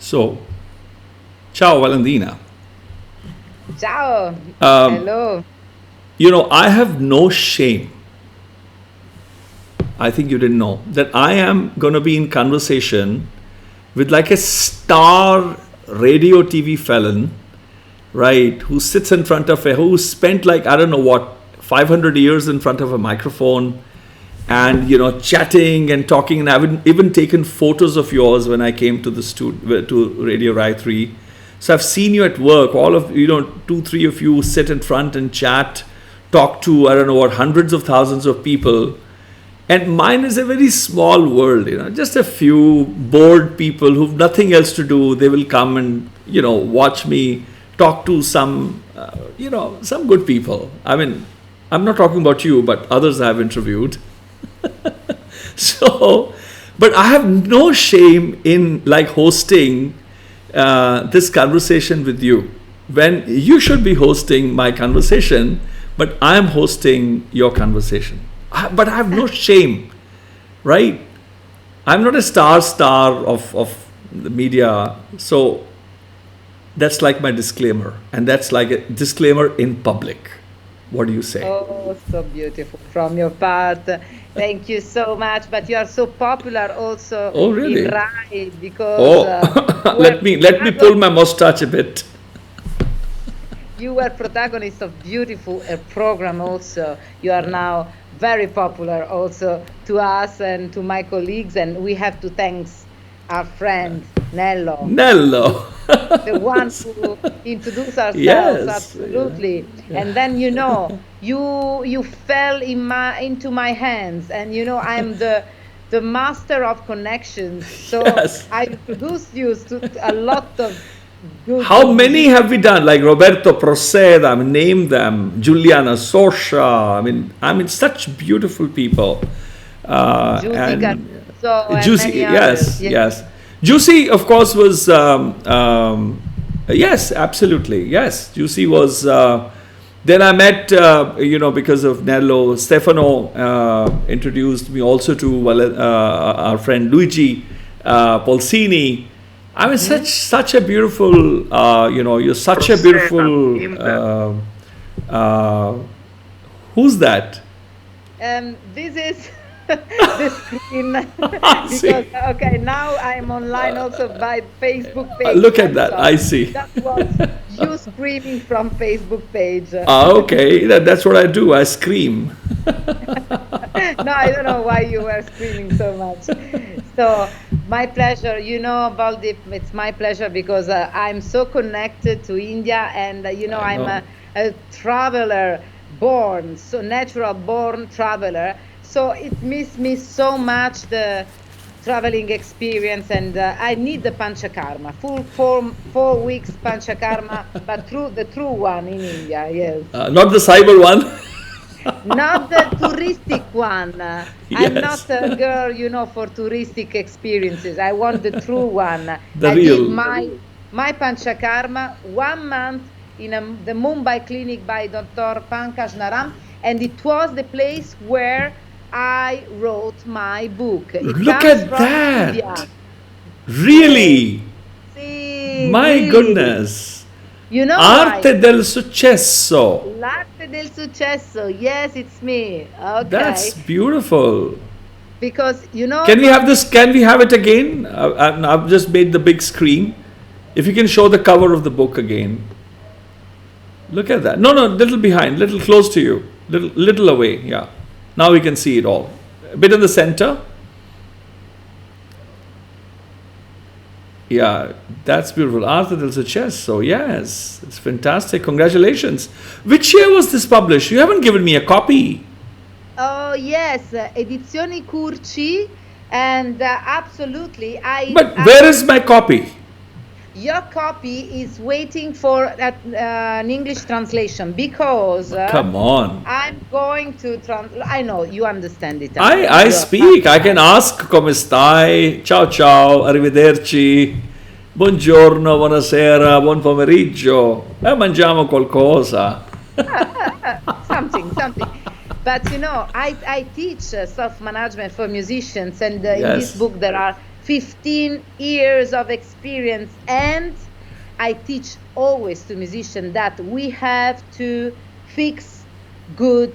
So, ciao Valentina. Ciao. Um, Hello. I have no shame. I think you didn't know that I am going to be in conversation with like a star radio TV felon, right? Who sits in front of who spent like, I don't know what, 500 years in front of a microphone and, chatting and talking. And I've even taken photos of yours when I came to the studio, to Radio Rai 3. So I've seen you at work. All of, two, three of you sit in front and chat, talk to, I don't know what, hundreds of thousands of people. And mine is a very small world, just a few bored people who've nothing else to do. They will come and, watch me talk to some, some good people. I mean, I'm not talking about you, but others I've interviewed. So, but I have no shame in like hosting this conversation with you when you should be hosting my conversation, but I'm hosting your conversation. But I have no shame, right? I'm not a star of the media. So that's like my disclaimer. And that's like a disclaimer in public. What do you say? Oh, so beautiful from your part. Thank you so much. But you are so popular also Oh, really? in Rai because Oh, you were let me pull my mustache a bit. you were protagonist of beautiful program also. You are now very popular also to us and to my colleagues, and we have to thank our friend Nello, Nello. the one who introduced ourselves. Yes. Absolutely. Yeah. And then you fell into my hands, and I'm the master of connections, so Yes. I introduced you to a lot of good How many musicians. have we done? Like Roberto Proceda, I mean, name them. Juliana Sosha. I mean, such beautiful people. Juicy And Caruso and Juicy, many others. yes. Juicy, of course, was yes, absolutely, yes. Juicy was. Then I met, because of Nello, Stefano introduced me also to our friend Luigi Polsini. I mean, such a beautiful, you're such a beautiful. Who's that? This is the screen because okay, now I'm online also by Facebook page. Look at I'm that. sorry. I see. That was you screaming from Facebook page. Okay. That's what I do. I scream. No, I don't know why you were screaming so much. So my pleasure, Baldeep, it's my pleasure because I'm so connected to India, and I'm know. a traveler born, so natural born traveler. So it missed me so much, the traveling experience, and I need the panchakarma, full 4 weeks panchakarma, but the true one in India, yes. Not the cyber one. Not the touristic one. I'm Yes. not a girl, for touristic experiences. I want the true one. The I real. did my panchakarma 1 month in the Mumbai clinic by Dr. Pankaj Naram, and it was the place where I wrote my book. It Look comes at from that. India. Really? See, My really. goodness. You know why? Arte del successo. L'arte del successo. Yes, it's me. Okay. That's beautiful. Because Can we have this? Can we have it again? I've just made the big screen. If you can show the cover of the book again. Look at that. No, little behind, little close to you, little away. Yeah. Now we can see it all. A bit in the center. Yeah, that's beautiful. Arte del successo. Yes, it's fantastic. Congratulations. Which year was this published? You haven't given me a copy. Oh yes, Edizioni Curci, and absolutely, But where is my copy? your copy is waiting for an English translation because Come on. I'm going to I know you understand it. I speak. I can ask come stai, ciao ciao, arrivederci, buongiorno, buonasera, buon pomeriggio, mangiamo qualcosa. something. But I teach self-management for musicians, and in Yes. this book there are 15 years of experience, and I teach always to musicians that we have to fix good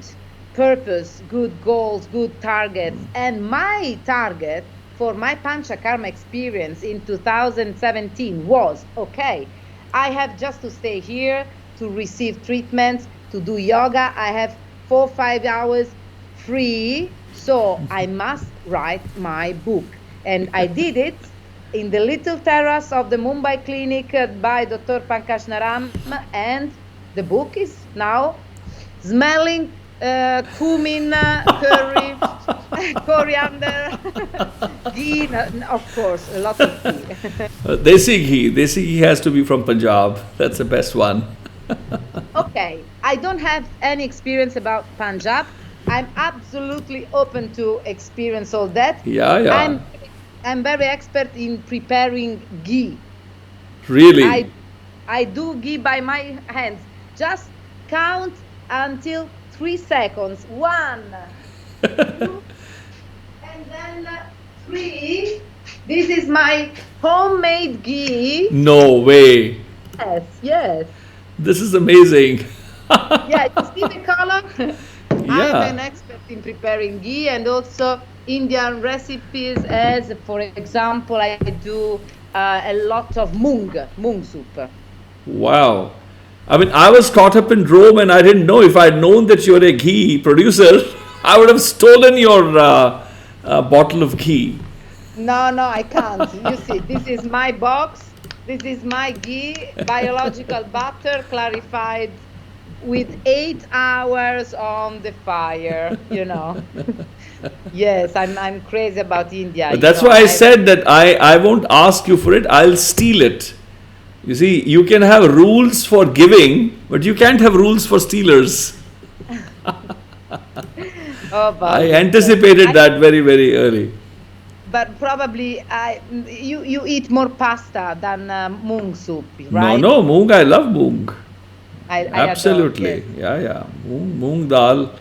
purpose, good goals, good targets. And my target for my Panchakarma experience in 2017 was, okay, I have just to stay here to receive treatments, to do yoga. I have 4 or 5 hours free, so I must write my book. And I did it in the little terrace of the Mumbai clinic by Dr. Pankaj Naram, and the book is now smelling cumin, curry, coriander, ghee, of course, a lot of ghee. Desi ghee. Desi ghee has to be from Punjab. That's the best one. Okay, I don't have any experience about Punjab. I'm absolutely open to experience all that. Yeah. I'm very expert in preparing ghee. Really? I do ghee by my hands. Just count until 3 seconds. 1, 2, and then 3. This is my homemade ghee. No way. Yes. This is amazing. Yeah, you see the color? Yeah. I'm an expert in preparing ghee and also Indian recipes, as for example, I do a lot of mung soup. Wow. I mean, I was caught up in Rome and I didn't know. If I'd known that you're a ghee producer, I would have stolen your bottle of ghee. No, I can't. You see, this is my box. This is my ghee, biological butter, clarified with 8 hours on the fire, Yes, I'm crazy about India. But that's why I said that I won't ask you for it, I'll steal it. You see, you can have rules for giving, but you can't have rules for stealers. I anticipated that very, very early. But probably you eat more pasta than mung soup, right? No, mung, I love mung. I Absolutely. adore, yes. Yeah. Moong dal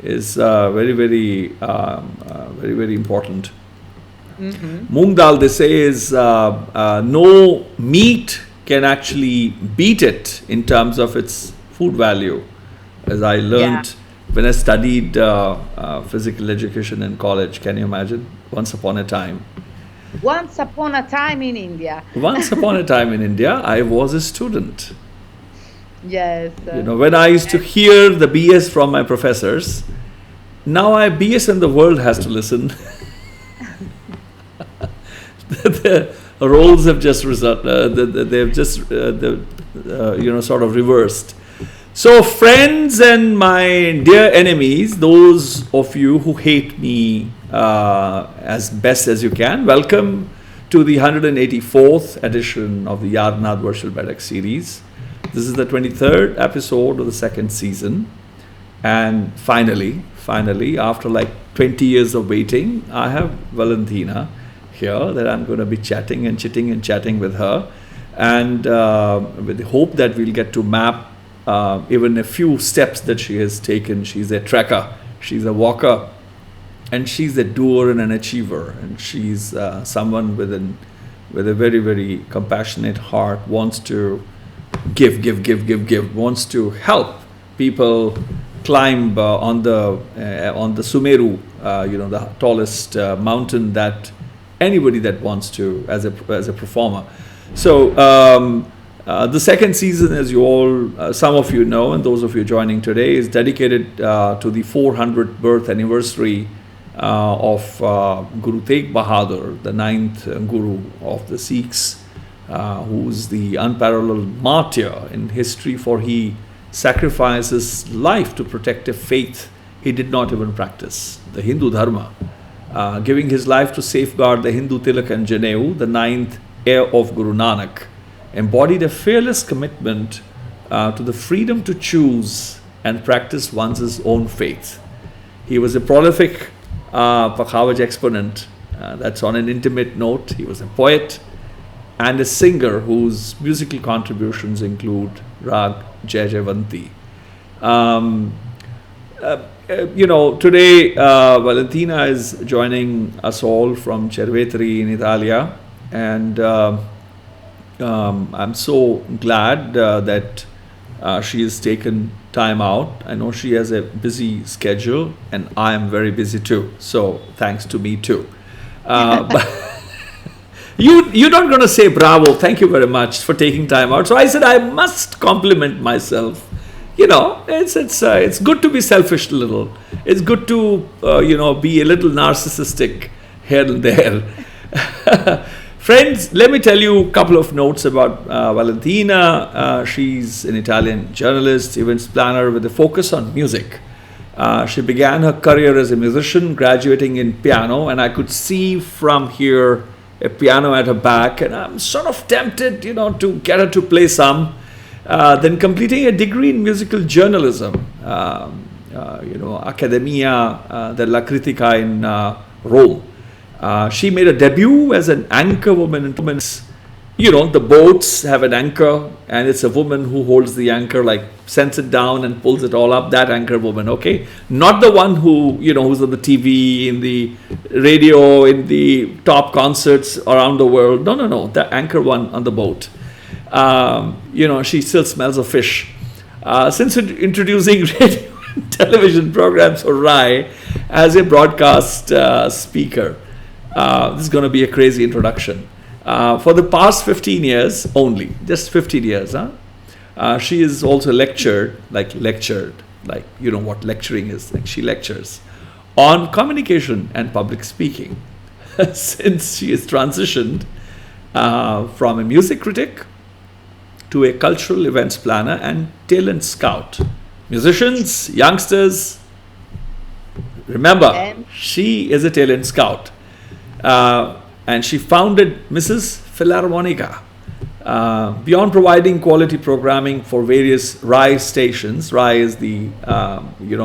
is very, very, very, very important. Mm-hmm. Moong dal, they say, is no meat can actually beat it in terms of its food value. As I learned when I studied physical education in college, can you imagine? Once upon a time. Once upon a time in India. Once upon a time in India, I was a student. Yes. When I used to hear the BS from my professors, now I BS and the world has to listen. The roles have just they've just sort of reversed. So friends and my dear enemies, those of you who hate me as best as you can, welcome to the 184th edition of the YaarAnād Virtual Baiṭhak series. This is the 23rd episode of the 2nd season. And finally, after like 20 years of waiting, I have Valentina here that I'm going to be chatting and chitting and chatting with her. And with the hope that we'll get to map even a few steps that she has taken. She's a trekker, she's a walker, and she's a doer and an achiever. And she's someone with a very, very compassionate heart, wants to give, wants to help people climb on the Sumeru, the tallest mountain that anybody that wants to as a performer. So the 2nd season, as you all, some of you know, and those of you joining today, is dedicated to the 400th birth anniversary of Guru Tegh Bahadur, the 9th Guru of the Sikhs, who's the unparalleled martyr in history, for he sacrificed his life to protect a faith he did not even practice, the Hindu Dharma, giving his life to safeguard the Hindu Tilak and Janeu. The 9th heir of Guru Nanak embodied a fearless commitment to the freedom to choose and practice one's own faith. He was a prolific Pakhavaj exponent. That's on an intimate note. He was a poet and a singer whose musical contributions include Rag Jai Jaivanti. today Valentina is joining us all from Cervetri in Italia, and I'm so glad that she has taken time out. I know she has a busy schedule, and I am very busy too. So thanks to me too. But you're not going to say bravo, thank you very much for taking time out. So I said I must compliment myself. It's good to be selfish a little. It's good to be a little narcissistic here and there. Friends, let me tell you a couple of notes about Valentina. She's an Italian journalist, events planner with a focus on music. She began her career as a musician, graduating in piano, and I could see from here a piano at her back, and I'm sort of tempted, to get her to play some. Then completing a degree in musical journalism, Accademia della Critica in Rome. She made a debut as an anchorwoman in women's. The boats have an anchor, and it's a woman who holds the anchor, like sends it down and pulls it all up. That anchor woman, okay? Not the one who, who's on the TV, in the radio, in the top concerts around the world. No. The anchor one on the boat. She still smells of fish. Since introducing radio and television programs for RAI as a broadcast speaker. This is going to be a crazy introduction. For the past 15 years only, just 15 years, she is also lectured, like what lecturing is, like she lectures on communication and public speaking. Since she has transitioned from a music critic to a cultural events planner and talent scout. Musicians, youngsters, remember, she is a talent scout. And she founded Mrs. Philharmonica. Beyond providing quality programming for various RAI stations, RAI is the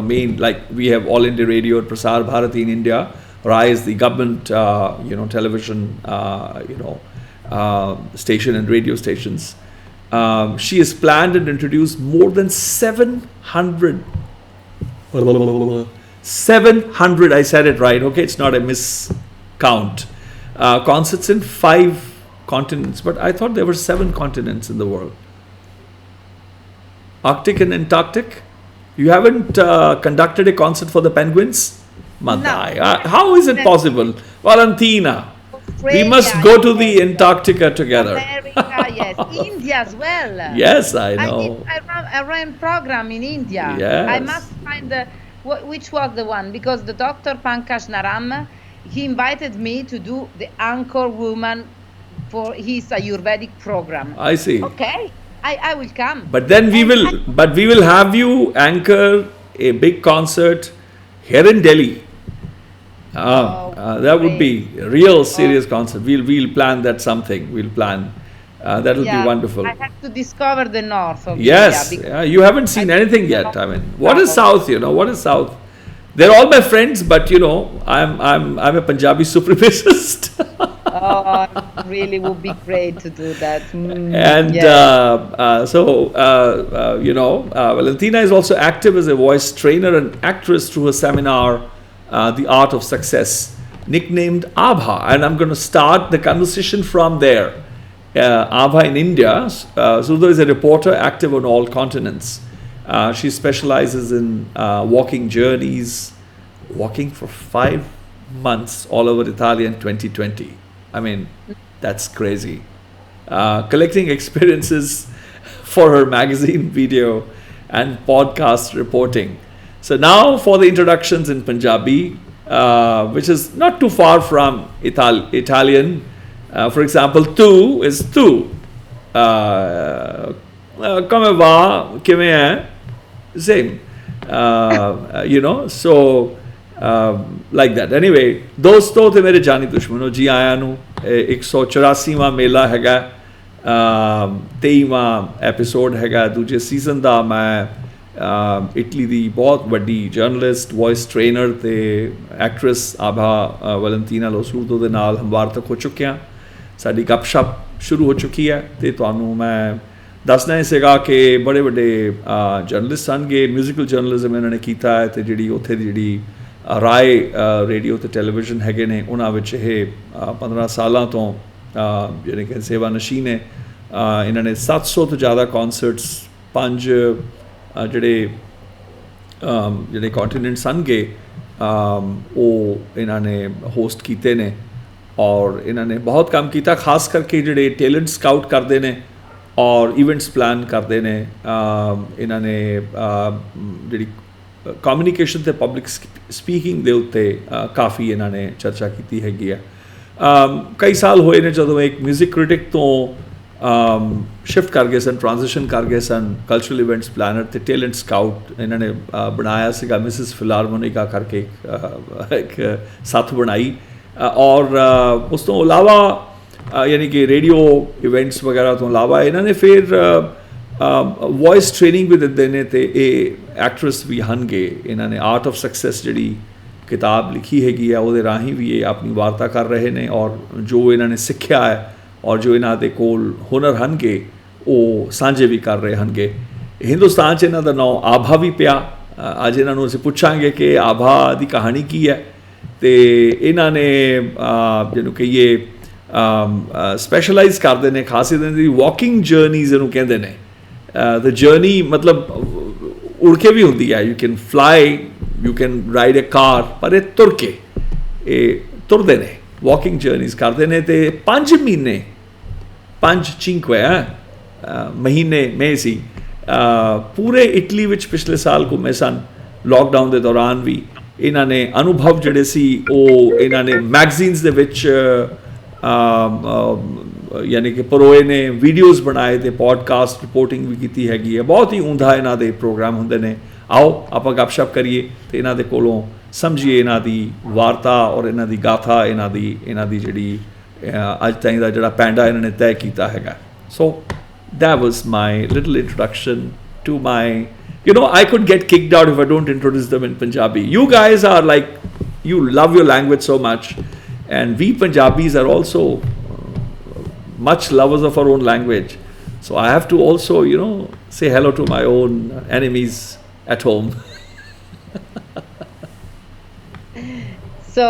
main, like we have All India Radio, Prasar Bharati in India. RAI is the government television station and radio stations. She has planned and introduced more than 700, I said it right, okay, it's not a miscount. Concerts in 5 continents, but I thought there were 7 continents in the world. Arctic and Antarctic? You haven't conducted a concert for the penguins? Madai. No. How is it possible? Valentina, we must go to the Antarctica together. America, yes. India as well. Yes, I know. I ran program in India. Yes. I must find which was the one, because the Dr. Pankaj Naram, he invited me to do the anchorwoman for his Ayurvedic program. I see. Okay, I will come. But then we will have you anchor a big concert here in Delhi. That would be a real serious concert. We'll plan that something. We'll plan. That will be wonderful. I have to discover the north of Yes, India. You haven't seen anything yet. I mean, what is south? What is south? They're all my friends, but I'm a Punjabi supremacist. Really would be great to do that. Valentina is also active as a voice trainer and actress through her seminar, The Art of Success, nicknamed Abha. And I'm going to start the conversation from there. Abha in India. Surdo is a reporter active on all continents. She specializes in walking journeys, walking for 5 months all over Italy in 2020. I mean, that's crazy. Collecting experiences for her magazine, video, and podcast reporting. So now for the introductions in Punjabi, which is not too far from Italian. For example, tu is tu. Come va, kime hai? Same. Like that. Anyway, दोस्तों ते मेरे जानी दुश्मनों जी आया नू 184वां मेला हैगा 23वां episode हैगा दूजे सीजन दा मैं इटली दी बहुत वड्डी जर्नलिस्ट वॉइस ट्रेनर ते एक्ट्रेस आभा वैलेंटीना लो सूरदो दे नाल हम वार्ताक हो चुके हैं साडी गपशप शुरू हो चुकी है ते तुहानू मैं ਦੱਸਣਾ ਹੀ ਸੀਗਾ ਕਿ ਬੜੇ ਵੱਡੇ ਜਰਨਲਿਸਟ ਸਨਗੇ, ਮਿਊਜ਼ੀਕਲ ਜਰਨਲਿਜ਼ਮ ਇਹਨਾਂ ਨੇ ਕੀਤਾ ਹੈ, ਅਤੇ ਜਿਹੜੀ ਉੱਥੇ ਦੀ ਜਿਹੜੀ ਰਾਏ ਰੇਡੀਓ ਅਤੇ ਟੈਲੀਵਿਜ਼ਨ ਹੈਗੇ ਨੇ ਉਹਨਾਂ ਵਿੱਚ ਇਹ 15 ਸਾਲਾਂ ਤੋਂ ਜਿਹੜੇ ਕਿ ਸੇਵਾ ਨਸ਼ੀਨ ਨੇ। ਇਹਨਾਂ ਨੇ 700 ਤੋਂ ਜ਼ਿਆਦਾ ਕੌਂਸਰਟਸ 5 ਜਿਹੜੇ ਕੌਂਟੀਨੈਂਟ ਸਨਗੇ ਉਹ ਇਹਨਾਂ ਨੇ ਹੋਸਟ ਕੀਤੇ ਨੇ, ਔਰ ਇਹਨਾਂ ਨੇ ਬਹੁਤ ਕੰਮ ਕੀਤਾ, ਖਾਸ ਕਰਕੇ ਜਿਹੜੇ ਟੈਲੈਂਟ ਸਕਾਊਟ ਕਰਦੇ ਨੇ ਔਰ ਇਵੈਂਟਸ ਪਲਾਨ ਕਰਦੇ ਨੇ। ਇਹਨਾਂ ਨੇ ਜਿਹੜੀ ਕਮਿਊਨੀਕੇਸ਼ਨ ਅਤੇ ਪਬਲਿਕ ਸਪੀਕਿੰਗ ਦੇ ਉੱਤੇ ਕਾਫੀ ਇਹਨਾਂ ਨੇ ਚਰਚਾ ਕੀਤੀ ਹੈਗੀ ਹੈ। ਕਈ ਸਾਲ ਹੋਏ ਨੇ ਜਦੋਂ ਇੱਕ ਮਿਊਜ਼ਿਕ ਕ੍ਰਿਟਿਕ ਤੋਂ ਸ਼ਿਫਟ ਕਰ ਗਏ ਸਨ, ਟ੍ਰਾਂਜ਼ੀਸ਼ਨ ਕਰ ਗਏ ਸਨ ਕਲਚਰਲ ਇਵੈਂਟਸ ਪਲਾਨਰ ਅਤੇ ਟੈਲੈਂਟ ਸਕਾਊਟ ਇਹਨਾਂ ਨੇ ਬਣਾਇਆ ਸੀਗਾ। ਮਿਸਿਸ ਫਿਲਾਰਮੋਨੀਕਾ ਕਰਕੇ ਇੱਕ ਸਾਥ ਬਣਾਈ, ਔਰ ਉਸ ਤੋਂ ਇਲਾਵਾ ਯਾਨੀ ਕਿ ਰੇਡੀਓ ਇਵੈਂਟਸ ਵਗੈਰਾ ਤੋਂ ਇਲਾਵਾ ਇਹਨਾਂ ਨੇ ਫਿਰ ਵੌਇਸ ਟ੍ਰੇਨਿੰਗ ਵੀ ਦਿੰਦੇ ਨੇ, ਅਤੇ ਇਹ ਐਕਟਰੈਸ ਵੀ ਹਨਗੇ। ਇਹਨਾਂ ਨੇ ਆਰਟ ਆਫ ਸਕਸੈਸ ਜਿਹੜੀ ਕਿਤਾਬ ਲਿਖੀ ਹੈਗੀ ਆ ਉਹਦੇ ਰਾਹੀਂ ਵੀ ਇਹ ਆਪਣੀ ਵਾਰਤਾ ਕਰ ਰਹੇ ਨੇ, ਔਰ ਜੋ ਇਹਨਾਂ ਨੇ ਸਿੱਖਿਆ ਹੈ ਔਰ ਜੋ ਇਹਨਾਂ ਦੇ ਕੋਲ ਹੁਨਰ ਹਨਗੇ ਉਹ ਸਾਂਝੇ ਵੀ ਕਰ ਰਹੇ ਹਨਗੇ। ਹਿੰਦੁਸਤਾਨ 'ਚ ਇਹਨਾਂ ਦਾ ਨਾਂ ਆਭਾ ਵੀ ਪਿਆ। ਅੱਜ ਇਹਨਾਂ ਨੂੰ ਅਸੀਂ ਪੁੱਛਾਂਗੇ ਕਿ ਆਭਾ ਦੀ ਕਹਾਣੀ ਕੀ ਹੈ, ਅਤੇ ਇਹਨਾਂ ਨੇ ਜਿਹਨੂੰ ਕਹੀਏ ਸਪੈਸ਼ਲਾਈਜ਼ ਕਰਦੇ ਨੇ, ਖਾਸ ਇਹਨਾਂ ਦੀ ਵਾਕਿੰਗ ਜਰਨੀਜ਼ ਇਹਨੂੰ ਕਹਿੰਦੇ ਨੇ। ਦ ਜਰਨੀ ਮਤਲਬ ਉੜ ਕੇ ਵੀ ਹੁੰਦੀ ਹੈ, you can fly, you can ride a car, ਪਰ ਇਹ ਤੁਰ ਕੇ ਇਹ ਤੁਰਦੇ ਨੇ, ਵਾਕਿੰਗ ਜਰਨੀਜ਼ ਕਰਦੇ ਨੇ। ਅਤੇ 5 ਮਹੀਨੇ 5 ਮਹੀਨੇ ਮੈਂ ਸੀ ਪੂਰੇ ਇਟਲੀ ਵਿੱਚ ਪਿਛਲੇ ਸਾਲ ਘੁੰਮੇ ਸਨ, ਲੋਕਡਾਊਨ ਦੇ ਦੌਰਾਨ ਵੀ। ਇਹਨਾਂ ਨੇ ਅਨੁਭਵ ਜਿਹੜੇ ਸੀ ਉਹ ਇਹਨਾਂ ਨੇ ਮੈਗਜ਼ੀਨਸ ਦੇ ਵਿੱਚ ਯਾਨੀ ਕਿ ਪਰੋਏ ਨੇ, ਵੀਡੀਓਜ਼ ਬਣਾਏ ਅਤੇ ਪੋਡਕਾਸਟ ਰਿਪੋਰਟਿੰਗ ਵੀ ਕੀਤੀ ਹੈਗੀ ਹੈ। ਬਹੁਤ ਹੀ ਊਂਧਾ ਇਹਨਾਂ ਦੇ ਪ੍ਰੋਗਰਾਮ ਹੁੰਦੇ ਨੇ। ਆਓ ਆਪਾਂ ਗੱਪਸ਼ਪ ਕਰੀਏ ਅਤੇ ਇਹਨਾਂ ਦੇ ਕੋਲੋਂ ਸਮਝੀਏ ਇਹਨਾਂ ਦੀ ਵਾਰਤਾ ਔਰ ਇਹਨਾਂ ਦੀ ਗਾਥਾ, ਇਹਨਾਂ ਦੀ ਜਿਹੜੀ ਅੱਜ ਤਾਈਂ ਦਾ ਜਿਹੜਾ ਪੈਂਡਾ ਇਹਨਾਂ ਨੇ ਤੈਅ ਕੀਤਾ ਹੈਗਾ। ਸੋ that was my little introduction to my, I could get kicked out if I don't introduce them in Punjabi. You guys are like, you love your language so much, and we Punjabis are also much lovers of our own language. So I have to also, say hello to my own enemies at home. So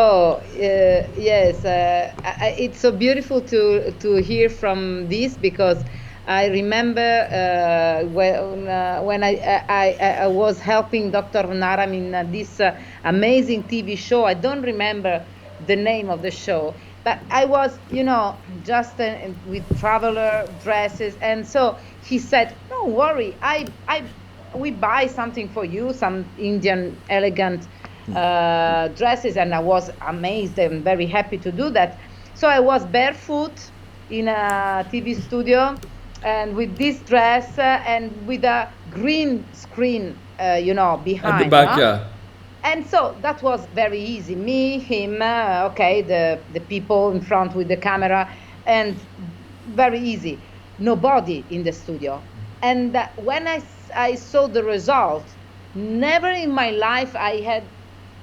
yes, it's so beautiful to hear from this, because I remember when I was helping Dr. Naram in this amazing TV show. I don't remember the name of the show, but I was, just with traveler dresses, and so he said, "Don't worry, we buy something for you, some Indian elegant dresses," and I was amazed and very happy to do that. So I was barefoot in a TV studio, and with this dress and with a green screen, behind. At the back, yeah. And so that was very easy. Me, him, the people in front with the camera, and very easy. Nobody in the studio. And when I saw the result, never in my life I had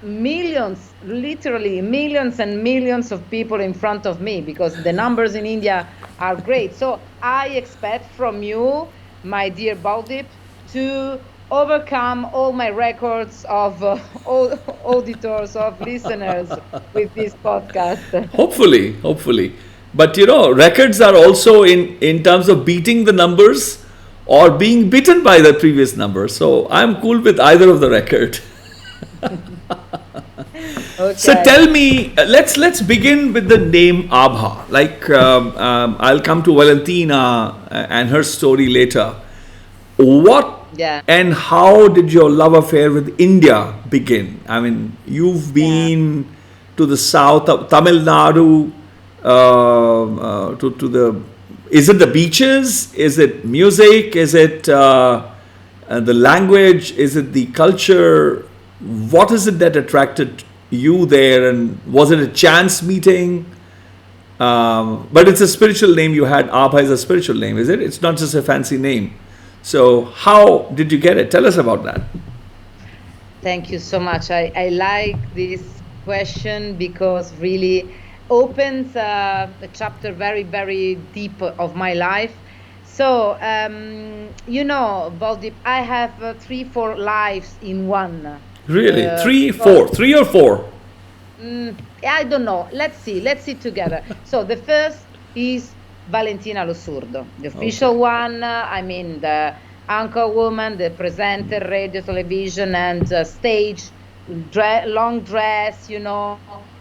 millions, literally millions and millions of people in front of me, because the numbers in India are great. So I expect from you, my dear Baldip, to overcome all my records of auditors, of listeners with this podcast. Hopefully. But records are also in terms of beating the numbers or being beaten by the previous number. So I'm cool with either of the record. Okay. So tell me, let's begin with the name Abha. Like I'll come to Valentina and her story later. What and how did your love affair with India begin? I mean, you've been to the south of Tamil Nadu, to the, is it the beaches? Is it music? Is it the language? Is it the culture? What is it that attracted you there, and was it a chance meeting? But it's a spiritual name you had. Abha is a spiritual name, is it? It's not just a fancy name. So how did you get it? Tell us about that. Thank you so much. I like this question because really opens a chapter very, very deep of my life. So, Valdip, I have 3, 4 lives in one. Really? Three, four, 3 or 4? I don't know. Let's see together. So the first is Valentina Lo Surdo, the official one. I mean, the anchorwoman, the presenter, radio, television, and stage, long dress,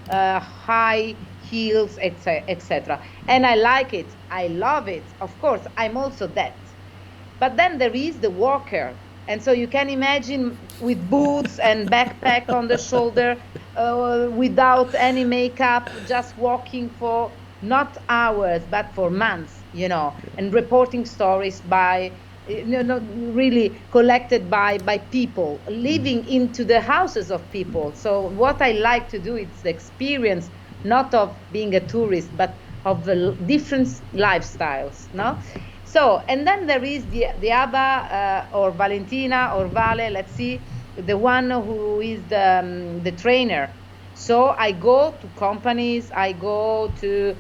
high heels, etc. And I like it. I love it. Of course, I'm also that. But then there is the walker. And so you can imagine with boots and backpack on the shoulder, without any makeup, just walking for not hours, but for months, and reporting stories by, really collected by people, living into the houses of people. So what I like to do is the experience, not of being a tourist, but of the different lifestyles, no? So, and then there is the Abha or Valentina or Vale, let's see, the one who is the trainer. So I go to companies, I go to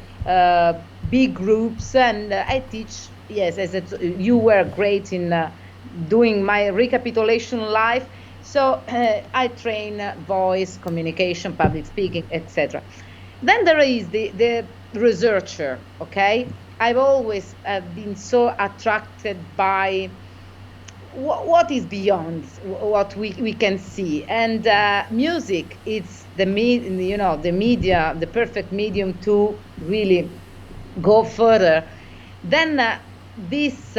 big groups, and I teach. Yes, you were great in doing my recapitulation live. So I train voice, communication, public speaking, etc. Then there is the researcher, okay? I've always been so attracted by what is beyond what we can see, and music. It's the media, the perfect medium to really go further. Then this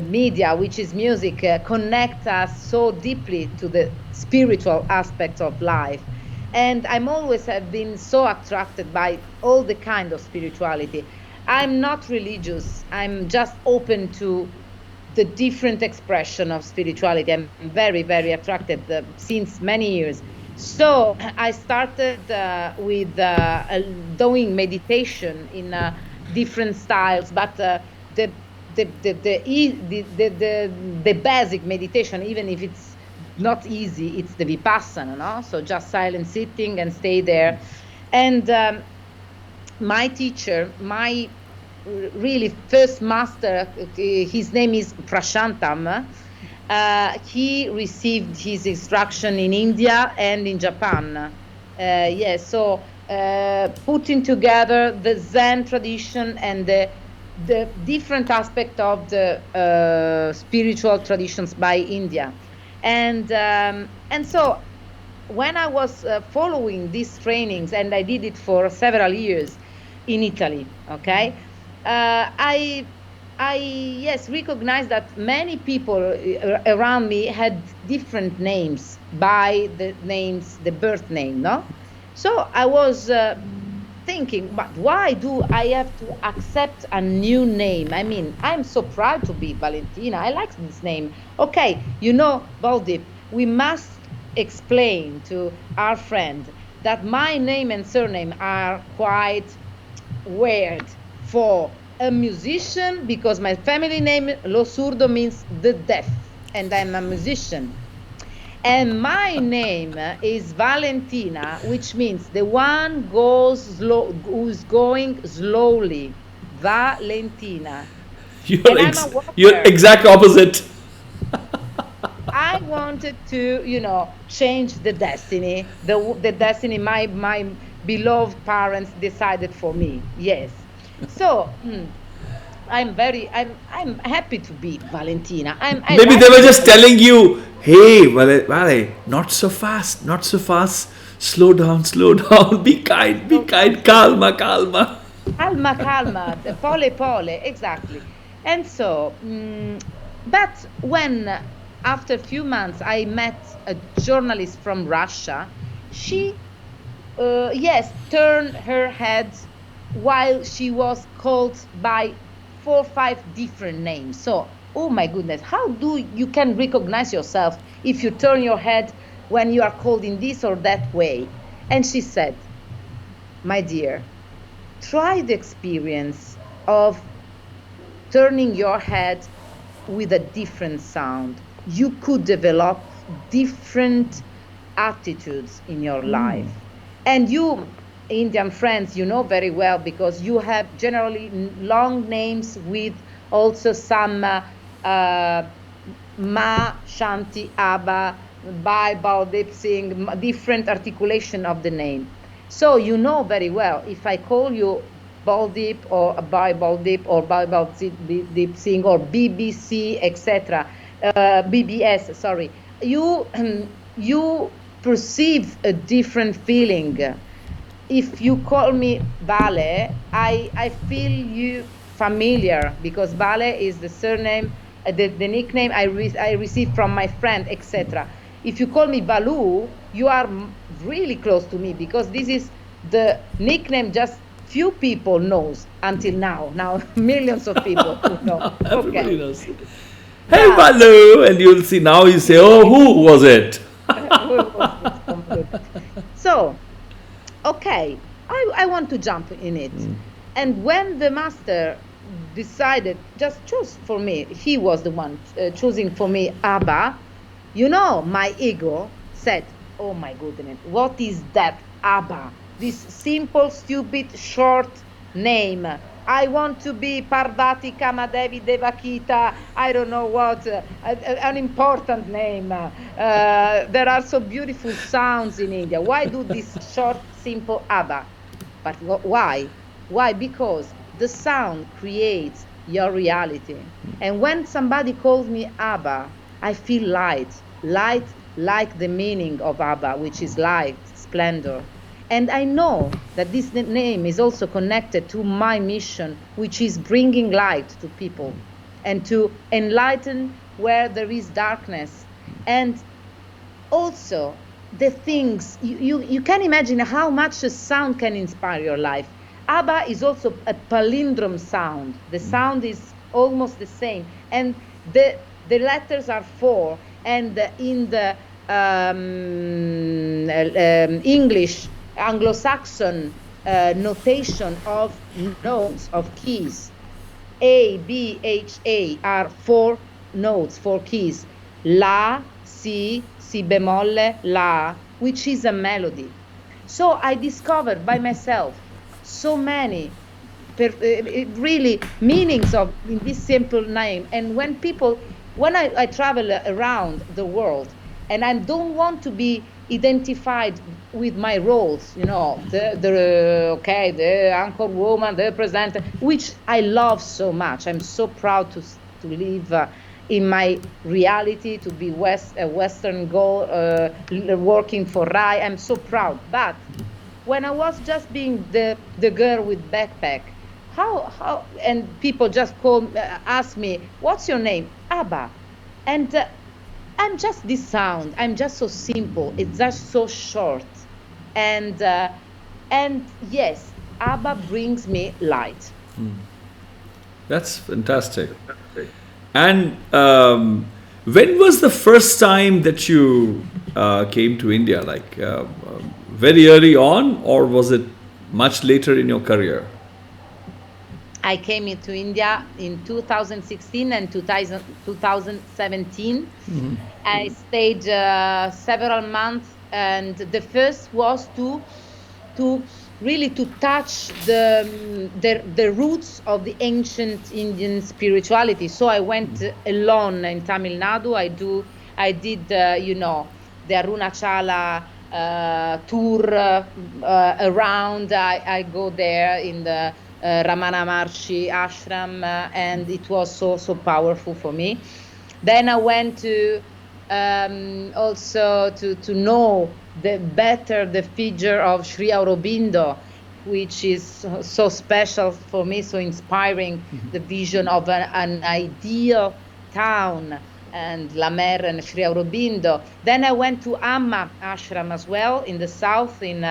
media, which is music, connect us so deeply to the spiritual aspects of life. And I'm always have been so attracted by all the kind of spirituality. I'm not religious. I'm just open to the different expression of spirituality. I'm very, very attracted since many years. So I started with doing meditation in different styles, but the basic meditation, even if it's not easy, it's the Vipassana, no? So just silent sitting and stay there. And my teacher, my really first master, his name is Prashantam. He received his instruction in India and in Japan. So putting together the Zen tradition and the different aspect of the spiritual traditions by India. And so when I was following these trainings, and I did it for several years in Italy, okay, I recognized that many people around me had different names by the birth name, no? So I was thinking, but why do I have to accept a new name? I mean, I'm so proud to be Valentina. I like this name. Okay, Valdip, we must explain to our friend that my name and surname are quite weird for a musician, because my family name Lo Surdo means the deaf, and I'm a musician. And my name is Valentina, which means the one who's going slowly. Valentina. You're exact opposite. I wanted to, change the destiny. The destiny my beloved parents decided for me. Yes. So I'm happy to be Valentina. Maybe they were just telling you, hey, Vale, not so fast, slow down, be kind, calma. Calma, pole, exactly. And so, but when after a few months I met a journalist from Russia, she, turned her head while she was called by 4 or 5 different names. So, oh my goodness, how you can recognize yourself if you turn your head when you are called in this or that way? And she said, my dear, try the experience of turning your head with a different sound. You could develop different attitudes in your life. And you Indian friends, you know very well, because you have generally long names with also some Ma, Shanti, Abha, Bhai, Baldeep Singh, different articulation of the name. So you know very well, if I call you Baldeep or Bhai Baldeep or Bhai Baldeep Singh or BBC, etc., BBS, sorry, you you perceive a different feeling. If you call me Vale, I feel you familiar, because Vale is the surname, the nickname I received from my friend, etc. If you call me Balu, you are really close to me, because this is the nickname just few people knows until now. Now millions of people know. Everybody knows. Hey, Balu! And you'll see now you say, oh, who was it? So, okay, I want to jump in it. And when the master decided, just choose for me, he was the one choosing for me Abha, you know, my ego said, oh my goodness, what is that Abha? This simple, stupid, short name. I want to be Parvati Kamadevi Devakita, I don't know what, an important name. There are so beautiful sounds in India. Why do this short, simple Abha? But why? Why? Because the sound creates your reality. And when somebody calls me Abha, I feel light like the meaning of Abha, which is light, splendor. And I know that this name is also connected to my mission, which is bringing light to people and to enlighten where there is darkness. And also the things, you can imagine how much a sound can inspire your life. Abha is also a palindrome sound. The sound is almost the same. And the letters are 4. And in the English, Anglo-Saxon notation of notes, of keys, A, B, H, A are 4 notes, 4 keys. La, Si, Si bemolle, La, which is a melody. So I discovered by myself so many really meanings of in this simple name. And when I travel around the world, and I don't want to be identified with my roles, you know, the anchorwoman, the presenter, which I love so much. I'm so proud to live in my reality, to be a Western girl working for Rai. I'm so proud. But when I was just being the girl with backpack, how and people just ask me, what's your name? Abha. And I'm just this sound. I'm just so simple. It's just so short. And yes, Abha brings me light. That's fantastic. And when was the first time that you came to India? Like very early on, or was it much later in your career? I came into India in 2016 and 2017. I stayed several months, and the first was to really to touch the roots of the ancient Indian spirituality. So I went alone in Tamil Nadu. I did you know, the Arunachala tour around. I go there in the Ramana Maharshi ashram, and it was so powerful for me. Then I went to also to know the figure of Sri Aurobindo, which is so special for me, so inspiring, the vision of an ideal town, and La Mer and Sri Aurobindo. Then I went to Amma ashram as well in the south, in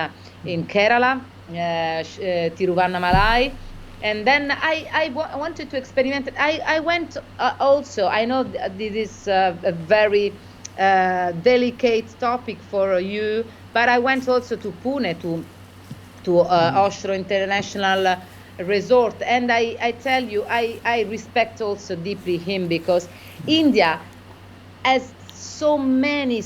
Kerala, Tiruvannamalai. And then I wanted to experiment. I went also, I know this is a very delicate topic for you, but I went also to Pune, to Osho International Resort. And I tell you, I respect also deeply him, because India has so many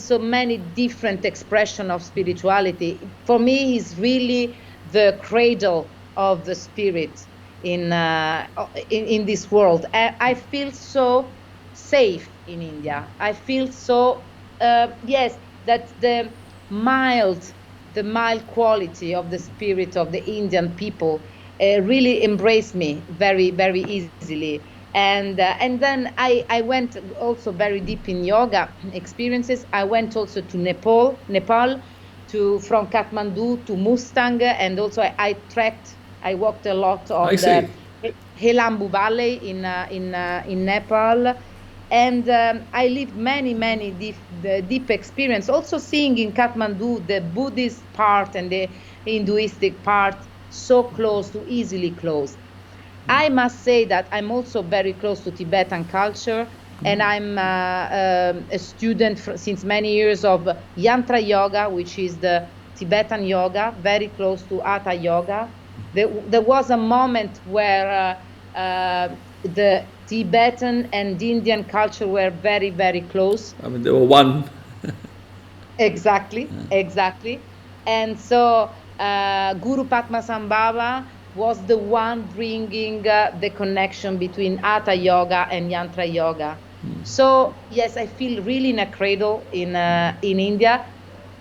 different expressions of spirituality. For me, he's really the cradle of the spirit in this world. I feel so safe in India. I feel so yes, that the mild quality of the spirit of the Indian people really embraced me very, very easily. And then I went also very deep in yoga experiences. I went also to Nepal, from Kathmandu to Mustang, and also I trekked. I walked a lot on the Helambu Valley in Nepal, and I lived many deep experience. Also seeing in Kathmandu the Buddhist part and the Hinduistic part so close, to easily close. I must say that I'm also very close to Tibetan culture, and I'm a student since many years of Yantra Yoga, which is the Tibetan yoga, very close to Hatha Yoga. There was a moment where the Tibetan and Indian culture were very, very close. I mean, they were one. Exactly. And so Guru Padmasambhava was the one bringing the connection between Hatha Yoga and Yantra Yoga. So yes, I feel really in a cradle in India,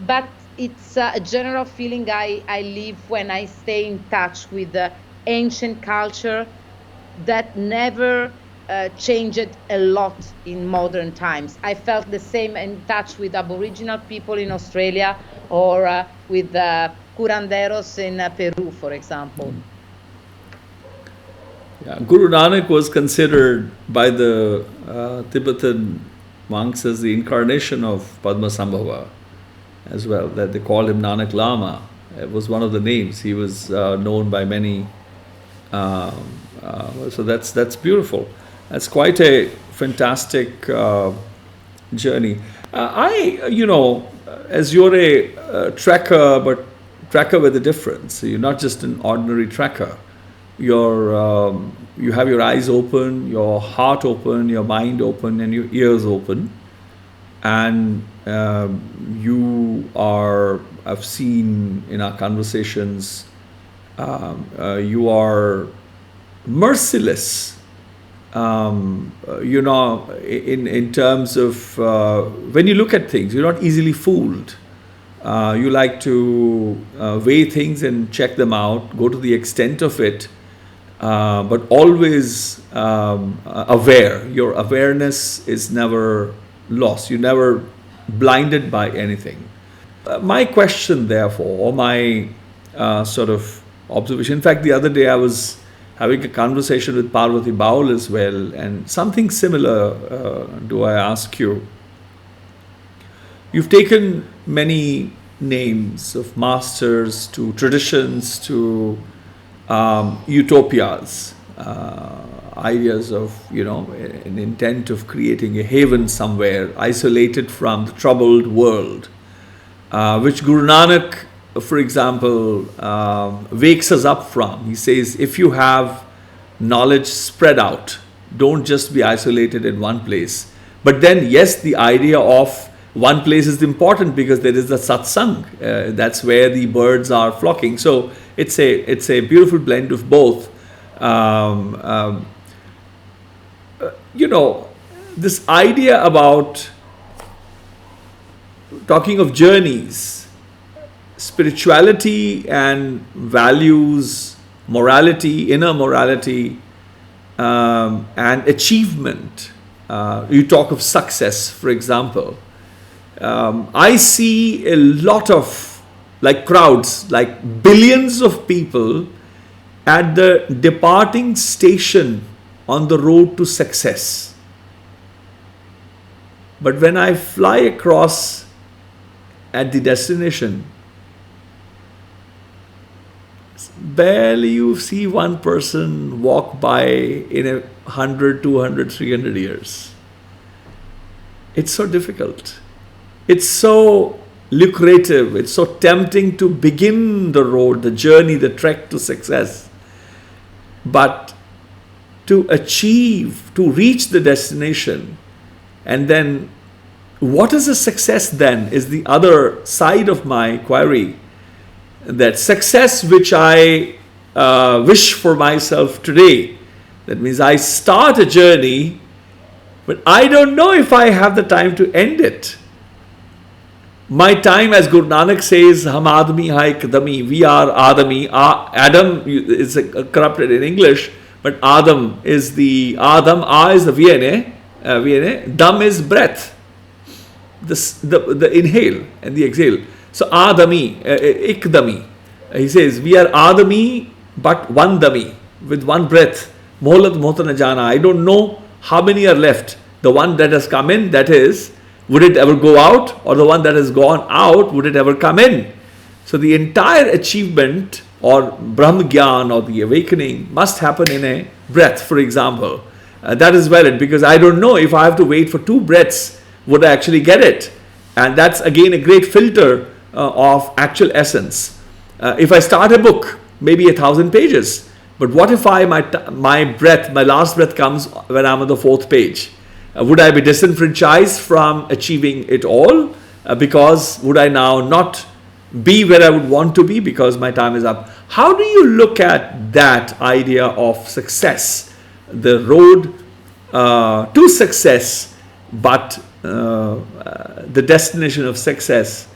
but it's a general feeling I live when I stay in touch with the ancient culture that never changed a lot in modern times. I felt the same in touch with Aboriginal people in Australia, or with curanderos in Peru, for example. Yeah, Guru Nanak was considered by the Tibetan monks as the incarnation of Padmasambhava as well, that they called him Nanak Lama. It was one of the names. He was known by many. So that's beautiful. That's quite a fantastic journey. As you're a trekker, but trekker with a difference. You're not just an ordinary trekker. You have your eyes open, your heart open, your mind open, and your ears open, and you are. I've seen in our conversations, you are merciless. In terms of when you look at things, you're not easily fooled. You like to weigh things and check them out, go to the extent of it. But always aware. Your awareness is never lost. You're never blinded by anything. My question, therefore, or my sort of observation, in fact, the other day I was having a conversation with Parvati Baul as well, and something similar, do I ask you? You've taken many names of masters to traditions to utopias, ideas of, an intent of creating a haven somewhere, isolated from the troubled world, which Guru Nanak, for example, wakes us up from. He says, if you have knowledge, spread out. Don't just be isolated in one place. But then, yes, the idea of one place is important because there is the satsang. That's where the birds are flocking. So it's a beautiful blend of both. This idea about talking of journeys, spirituality and values, morality, inner morality, and achievement. You talk of success, for example. I see a lot of crowds, like billions of people at the departing station on the road to success. But when I fly across at the destination, barely you see one person walk by in 100, 200, 300 years. It's so difficult. It's so lucrative. It's so tempting to begin the road, the journey, the trek to success. But to achieve, to reach the destination, and then what is a success then is the other side of my query. that success which I wish for myself today. That means I start a journey, but I don't know if I have the time to end it. My time, as Guru Nanak says, Hum Admi hai Kadami, we are Adami. Adam is corrupted in English, but Adam is the Adam, A is the VNA, Dam is breath, the inhale and the exhale. So Adami, Ikdami. He says, we are Adami, but one Dami, with one breath. Mohalat Mohta Jana. I don't know how many are left. The one that has come in, that is, would it ever go out? Or the one that has gone out, would it ever come in? So the entire achievement or Brahm Gyan or the awakening must happen in a breath, for example. That is valid, because I don't know if I have to wait for 2 breaths, would I actually get it? And that's again a great filter of actual essence. If I start a book, maybe 1,000 pages, but what if my last breath comes when I'm on the 4th page? Would I be disenfranchised from achieving it all? Because would I now not be where I would want to be because my time is up? How do you look at that idea of success, the road to success, but the destination of success?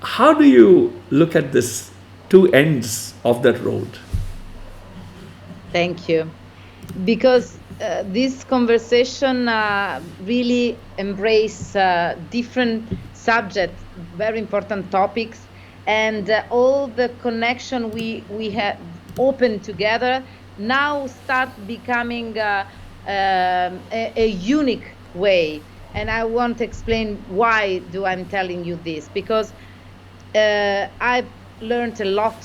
How do you look at this 2 ends of that road? Thank you. Because this conversation really embrace different subjects, very important topics, and all the connection we have opened together now start becoming a unique way. And I want to explain why I'm telling you this, because I've learned a lot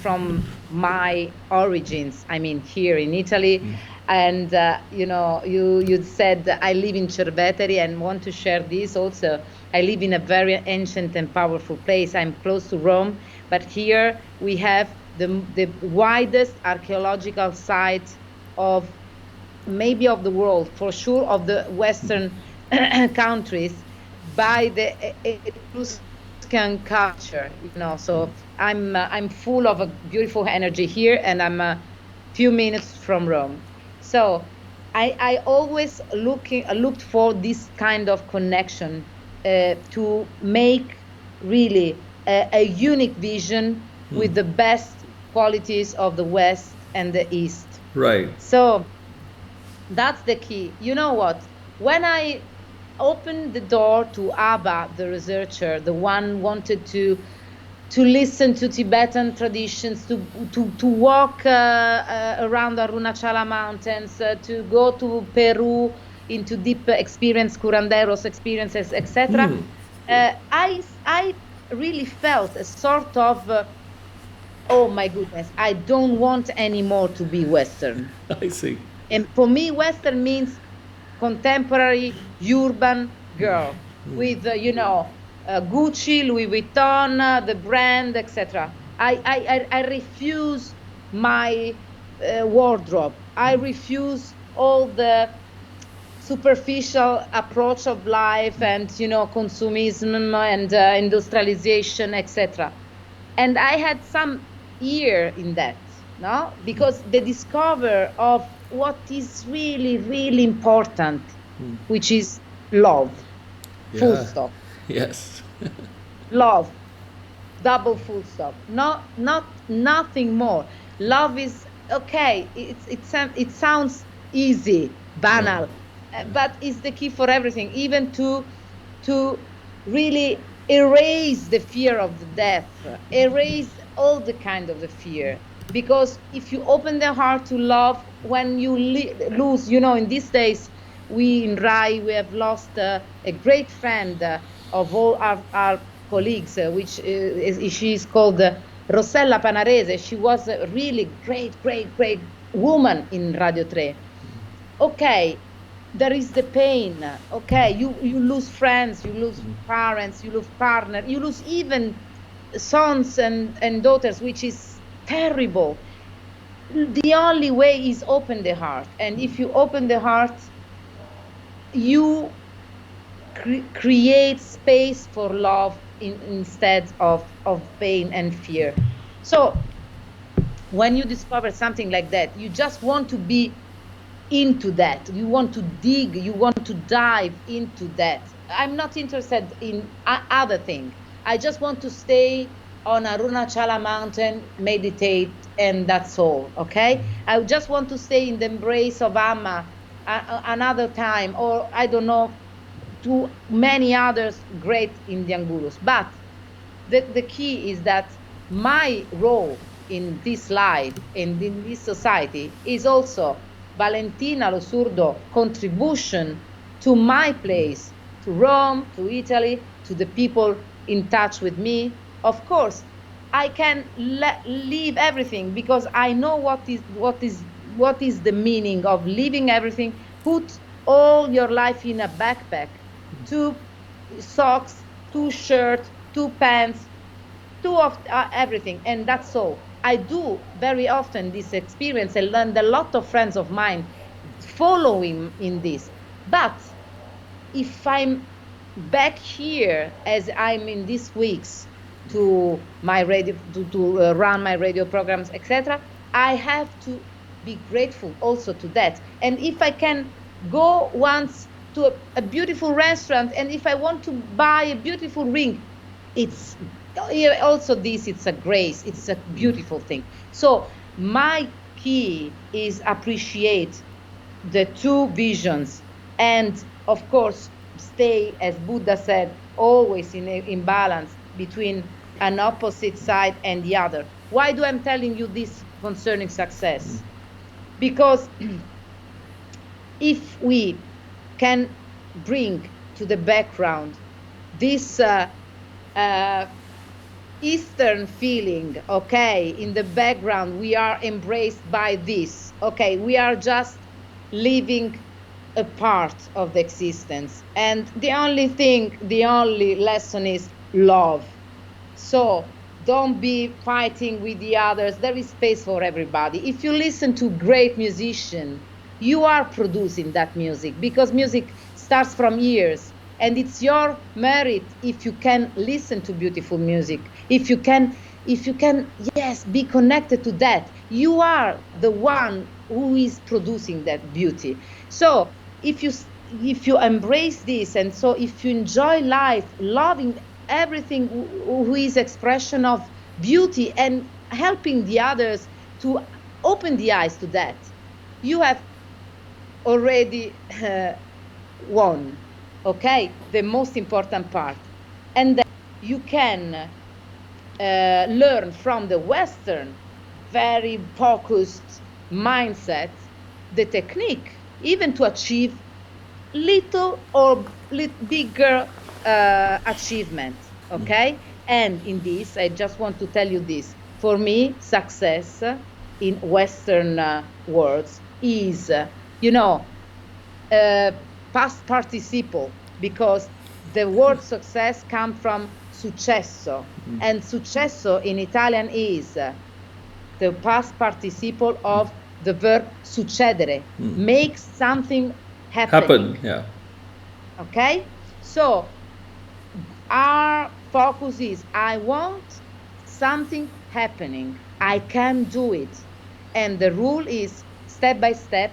from my origins. I mean, here in Italy, and you said I live in Cerveteri, and want to share this also. I live in a very ancient and powerful place. I'm close to Rome, but here we have the widest archaeological site of maybe of the world, for sure, of the Western countries, by the Etruscan culture. So I'm full of a beautiful energy here, and I'm a few minutes from Rome. So I always looked for this kind of connection to make really a unique vision with the best qualities of the West and the East. Right. So that's the key. You know what? When I opened the door to Abha, the researcher, the one wanted to listen to Tibetan traditions, to walk around the Arunachala mountains, to go to Peru into deep experience, curanderos experiences, etc. I really felt a sort of, oh my goodness, I don't want anymore to be Western. I see. And for me, Western means contemporary, urban girl with, Gucci, Louis Vuitton, the brand, etc. I refuse my wardrobe. I refuse all the superficial approach of life and, consumerism and industrialization, etc. And I had some ear in that, no? Because the discover of what is really, really important, which is love, full stop. Yes. Love, double full stop. Nothing more. Love is okay. It sounds easy, banal, but it's the key for everything. Even to really erase the fear of the death, erase all the kind of the fear. Because if you open the heart to love, when you lose, in these days, we in RAI, we have lost a great friend of all our colleagues, which she is called Rossella Panarese. She was a really great woman in Radio 3. Okay, there is the pain. Okay, you lose friends, you lose parents, you lose partner, you lose even sons and daughters, which is terrible. The only way is open the heart, and if you open the heart, you create space for love instead of pain and fear. So when you discover something like that, you just want to be into that. You want to dig, you want to dive into that. I'm not interested in other thing. I just want to stay on Arunachala mountain, meditate, and that's all, okay? I just want to stay in the embrace of Amma another time, or I don't know, to many others great Indian gurus. But the key is that my role in this life and in this society is also Valentina Lo Surdo contribution to my place, to Rome, to Italy, to the people in touch with me. Of course, I can leave everything because I know what is the meaning of leaving everything. Put all your life in a backpack, 2 socks, 2 shirts, 2 pants, 2 of everything, and that's all. I do very often this experience and learned a lot of friends of mine following in this. But if I'm back here as I'm in these weeks to my radio, to run my radio programs, etc., I have to be grateful also to that. And if I can go once to a beautiful restaurant, and if I want to buy a beautiful ring, it's also this, it's a grace, it's a beautiful thing. So my key is appreciate the 2 visions, and of course stay, as Buddha said, always in balance between an opposite side and the other. Why do I'm telling you this concerning success? Because if we can bring to the background this Eastern feeling, okay, in the background we are embraced by this, okay, we are just living a part of the existence, and the only lesson is love. So don't be fighting with the others. There is space for everybody. If you listen to great musician, you are producing that music, because music starts from ears. And it's your merit if you can listen to beautiful music. If you can, yes, be connected to that. You are the one who is producing that beauty. So if you embrace this, and so if you enjoy life, loving everything who is expression of beauty and helping the others to open the eyes to that, you have already won. Okay, the most important part. And then you can learn from the Western, very focused mindset, the technique, even to achieve little or bigger achievement. Okay, and in this, I just want to tell you this. For me, success in Western words is, past participle, because the word success comes from successo, and successo in Italian is the past participle of the verb succedere, make something happen. Yeah. Okay, so our focus is, I want something happening, I can do it, and the rule is step by step,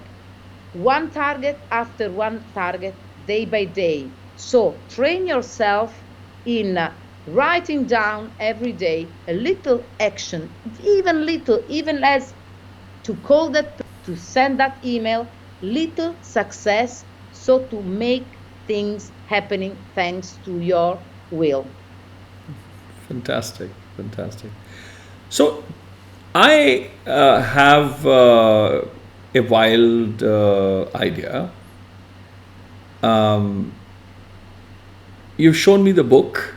one target after one target, day by day. So train yourself in writing down every day a little action, even as to call that, to send that email, little success, so to make things happening thanks to your will. Fantastic. So I have a wild idea. You've shown me the book.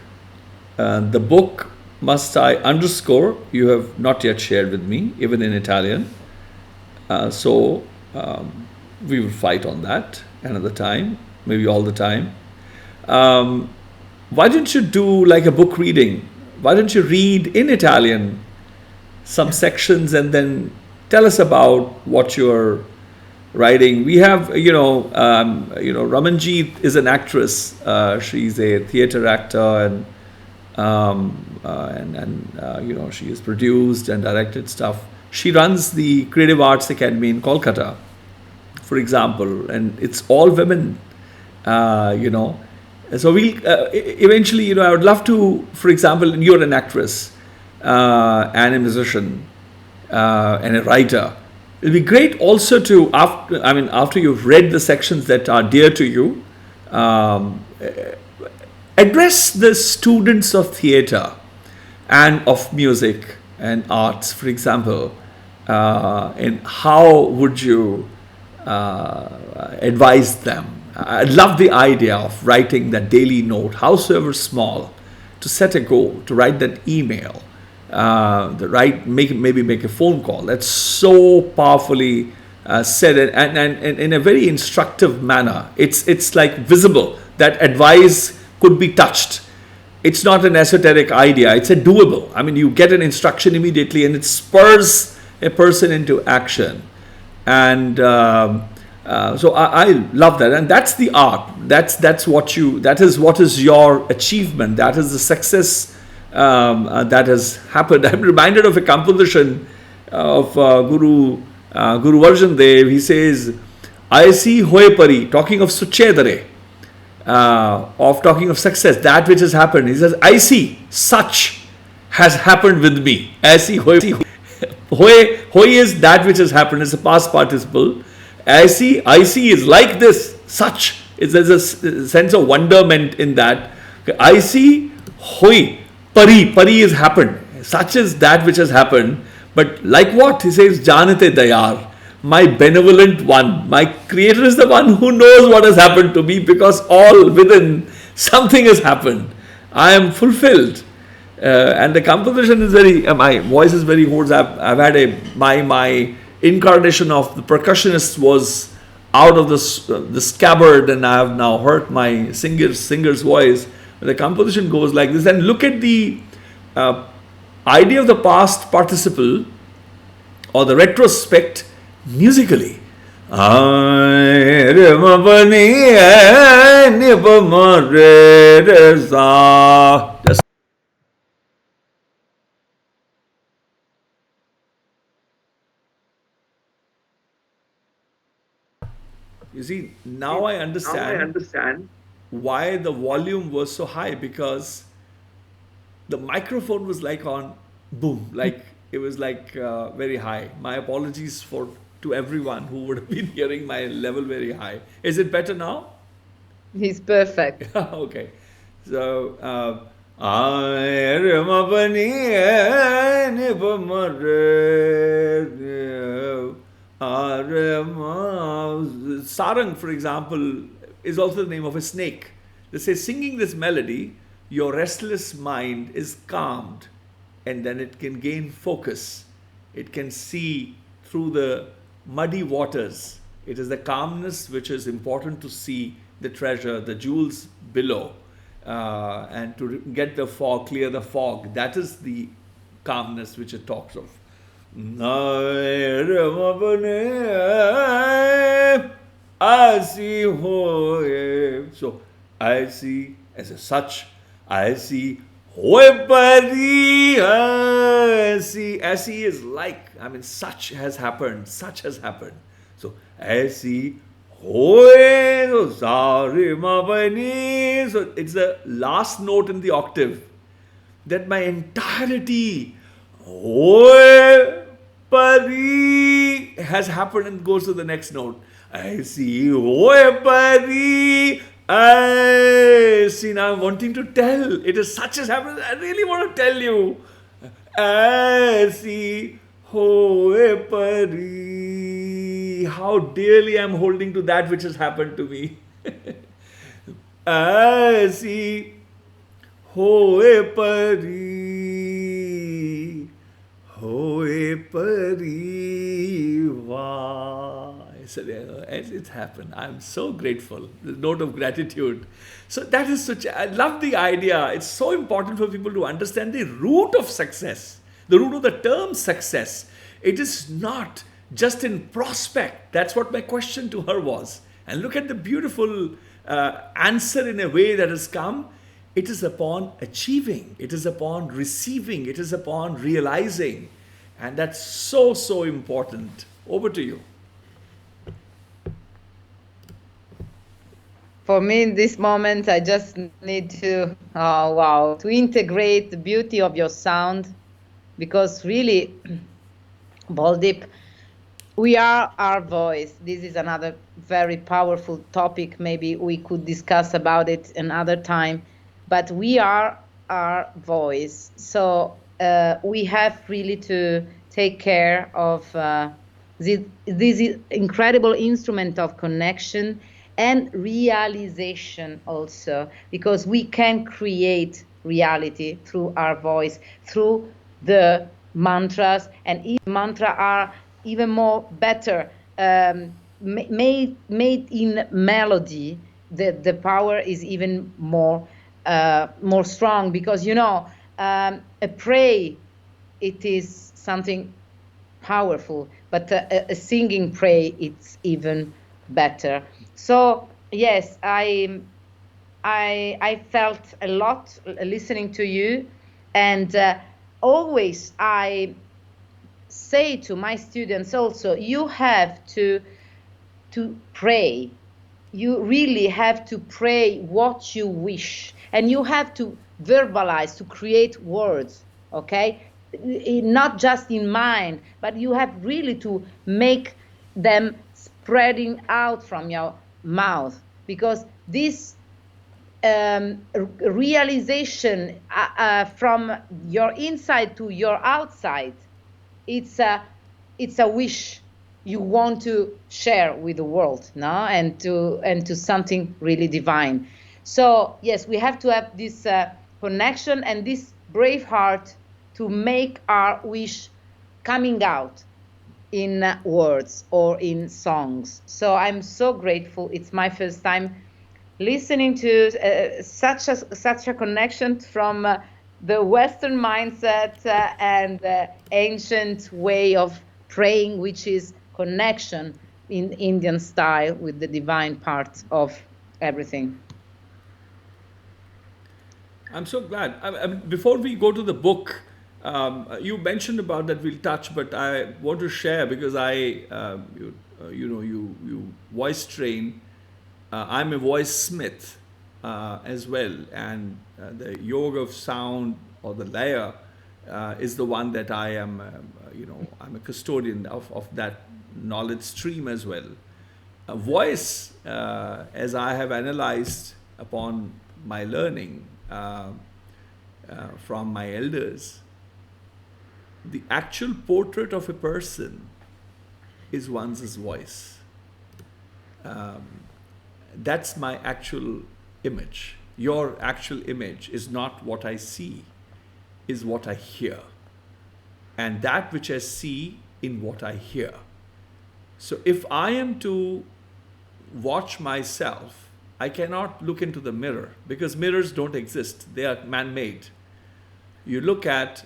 The book must I underscore, you have not yet shared with me, even in Italian. So we will fight on that another time, maybe all the time. Why don't you do like a book reading? Why don't you read in Italian some sections and then tell us about what you're writing? We have, Ramanjeet is an actress. She's a theater actor, and She has produced and directed stuff. She runs the Creative Arts Academy in Kolkata, for example, and it's all women. So eventually, I would love to, for example, you're an actress and a musician and a writer. It'll be great also to, after you've read the sections that are dear to you, address the students of theatre and of music and arts, for example, and how would you advise them? I love the idea of writing that daily note, howsoever small, to set a goal, to write that email, maybe make a phone call. That's so powerfully said, and in a very instructive manner. It's like visible. That advice could be touched. It's not an esoteric idea. It's a doable. You get an instruction immediately, and it spurs a person into action. And so I love that, and that's the art. That is what is your achievement. That is the success that has happened. I'm reminded of a composition of Guru Arjan Dev. He says, "I see hoye pari," talking of suchedare, talking of success, that which has happened. He says, "I see such has happened with me." I see hoye is that which has happened. It's a past participle. I see is like this, such. There's a sense of wonderment in that. I see, hoi, pari has happened. Such is that which has happened. But like what? He says, Janate Dayar, my benevolent one. My creator is the one who knows what has happened to me, because all within something has happened. I am fulfilled. And the composition is my voice is very hoarse. I've had my incarnation of the percussionist was out of the scabbard, and I have now heard my singer's voice. The composition goes like this, and look at the idea of the past participle or the retrospect musically. You see, now I understand why the volume was so high, because the microphone was like on boom, like it was like very high. My apologies to everyone who would have been hearing my level very high. Is it better now? He's perfect. Okay. So, Sarang, for example, is also the name of a snake. They say, singing this melody, your restless mind is calmed, and then it can gain focus. It can see through the muddy waters. It is the calmness which is important to see the treasure, the jewels below, and to get the fog, clear the fog. That is the calmness which it talks of. I see hoye. So I see as a such. I see hoye pari. I see is like. Such has happened. Such has happened. So I see hoye. So sorry ma bani. So it's the last note in the octave. That my entirety hoye pari has happened, and goes to the next note. I see hoye pari. I see. Now I'm wanting to tell. It is such as happened. I really want to tell you. I see hoye pari. How dearly I'm holding to that which has happened to me. I see hoye pari. Hoye pari. Wow. It's happened. I'm so grateful. The note of gratitude. So that is I love the idea. It's so important for people to understand the root of success, the root of the term success. It is not just in prospect. That's what my question to her was. And look at the beautiful answer in a way that has come. It is upon achieving, it is upon receiving, it is upon realizing. And that's so, so important. Over to you. For me, in this moment, I just need to, oh wow, to integrate the beauty of your sound, because really, Baldeep, we are our voice. This is another very powerful topic. Maybe we could discuss about it another time, but we are our voice. So we have really to take care of this incredible instrument of connection and realization also, because we can create reality through our voice, through the mantras, and each mantra are even more better made in melody. The power is even more strong, because a pray, it is something powerful, but a singing pray, it's even better. So yes, I felt a lot listening to you, and always I say to my students also, you have to pray. You really have to pray what you wish, and you have to verbalize, to create words, okay? Not just in mind, but you have really to make them spreading out from your mouth, because this realization from your inside to your outside, it's a wish you want to share with the world, no, and to something really divine. So yes, we have to have this connection and this brave heart to make our wish coming out in words or in songs. So I'm so grateful. It's my first time listening to such a connection from the Western mindset and ancient way of praying, which is connection in Indian style with the divine part of everything. I'm so glad. Before we go to the book, you mentioned about that we'll touch, but I want to share, because you voice train. I'm a voice smith as well, and the yoga of sound, or the laya, is the one that I am. I'm a custodian of that knowledge stream as well. A voice, as I have analyzed upon my learning from my elders, the actual portrait of a person is one's voice. That's my actual image. Your actual image is not what I see, is what I hear. And that which I see in what I hear. So if I am to watch myself, I cannot look into the mirror, because mirrors don't exist. They are man-made. You look at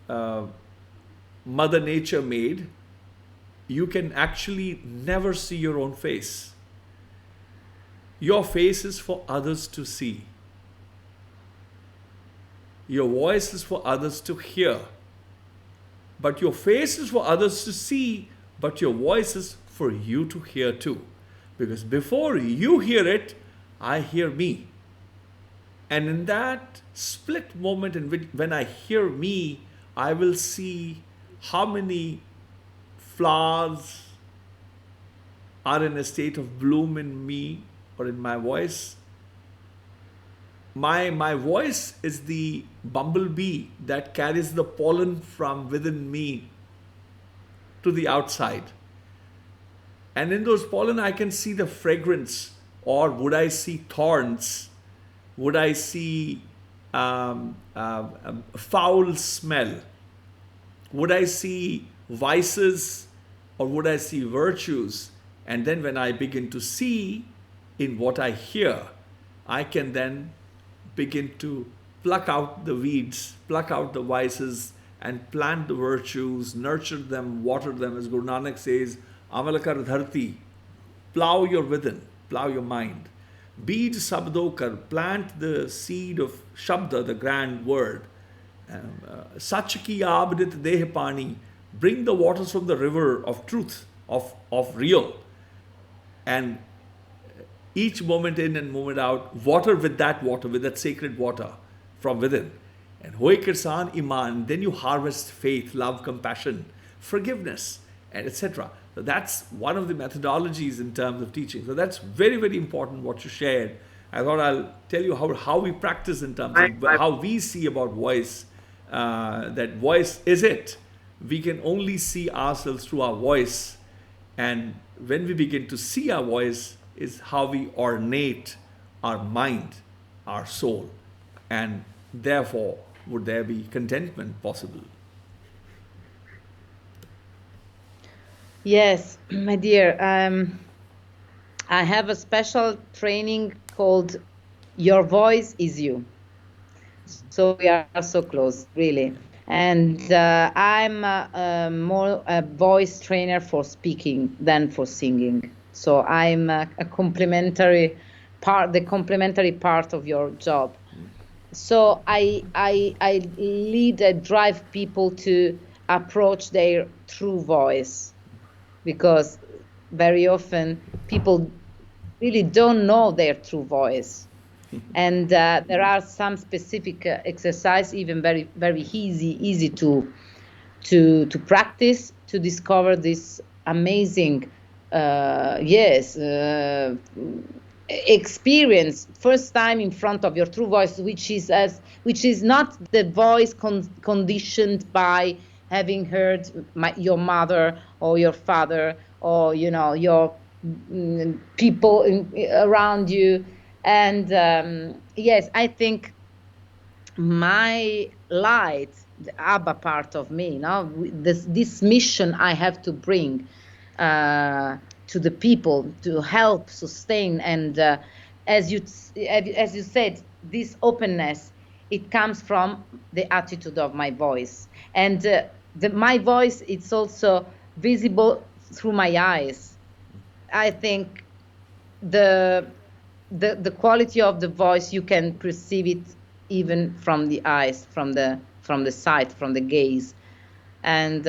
Mother Nature made, you can actually never see your own face. Your face is for others to see. Your voice is for others to hear. But your face is for others to see, but your voice is for you to hear too. Because before you hear it, I hear me. And in that split moment in which, when I hear me, I will see how many flowers are in a state of bloom in me or in my voice. My voice is the bumblebee that carries the pollen from within me to the outside. And in those pollen, I can see the fragrance. Or would I see thorns? Would I see foul smell? Would I see vices, or would I see virtues? And then when I begin to see in what I hear, I can then begin to pluck out the weeds, pluck out the vices, and plant the virtues, nurture them, water them. As Guru Nanak says, Amalakar dharti, plow your within, plow your mind. Beej sabdo kar, plant the seed of shabda, the grand word. Sach ki abdit deh pani, bring the waters from the river of truth, of real. And each moment in and moment out, water, with that sacred water from within. And hoy kirsan iman, then you harvest faith, love, compassion, forgiveness, and etc. So that's one of the methodologies in terms of teaching. So that's very, very important what you shared. I thought I'll tell you how we practice in terms of how we see about voice. That voice is it. We can only see ourselves through our voice. And when we begin to see our voice is how we ornate our mind, our soul. And therefore, would there be contentment possible? Yes, my dear. I have a special training called Your Voice is You. So we are so close, really. And I'm more a voice trainer for speaking than for singing. So I'm a complementary part, the complementary part of your job. So I lead and drive people to approach their true voice, because very often people really don't know their true voice. And there are some specific exercise, even very, very easy to practice, to discover this amazing experience first time in front of your true voice, which is not the voice conditioned by having heard your mother or your father or your people around you. And yes, I think my light, the Abba part of me, this mission I have to bring to the people, to help sustain, and as you said, this openness, it comes from the attitude of my voice, and my voice, it's also visible through my eyes. I think the quality of the voice, you can perceive it even from the eyes, from the sight, from the gaze. And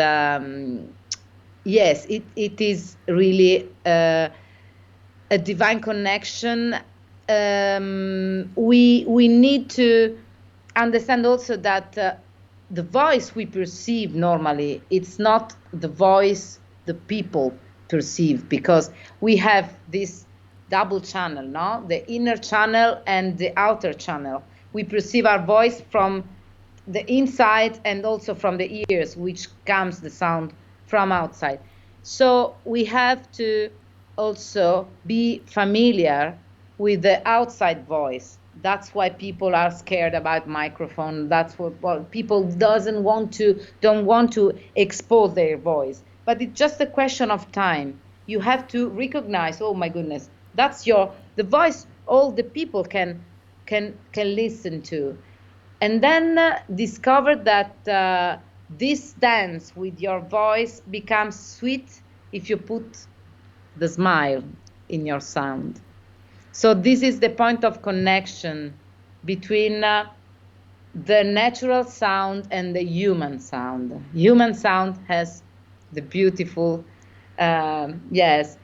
yes, it is really a divine connection. We need to understand also that the voice we perceive normally, it's not the voice the people perceive, because we have this double channel, no? The inner channel and the outer channel. We perceive our voice from the inside and also from the ears, which comes the sound from outside. So we have to also be familiar with the outside voice. That's why people are scared about microphone. That's what people don't want to expose their voice. But it's just a question of time. You have to recognize, oh my goodness, that's the voice all the people can listen to. And then discover that this dance with your voice becomes sweet if you put the smile in your sound. So this is the point of connection between the natural sound and the human sound. Human sound has the beautiful, the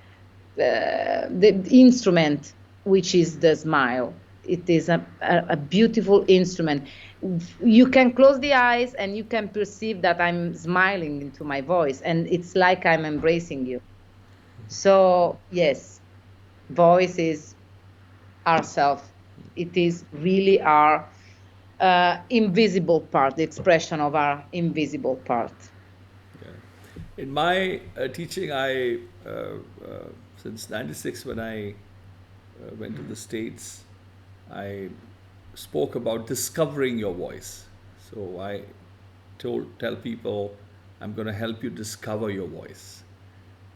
instrument, which is the smile. It is a beautiful instrument. You can close the eyes and you can perceive that I'm smiling into my voice, and it's like I'm embracing you. So yes, voice is ourself. It is really our invisible part, the expression of our invisible part. Yeah. In my teaching, I since '96, when I went to the States, I spoke about discovering your voice. So I tell people, I'm going to help you discover your voice.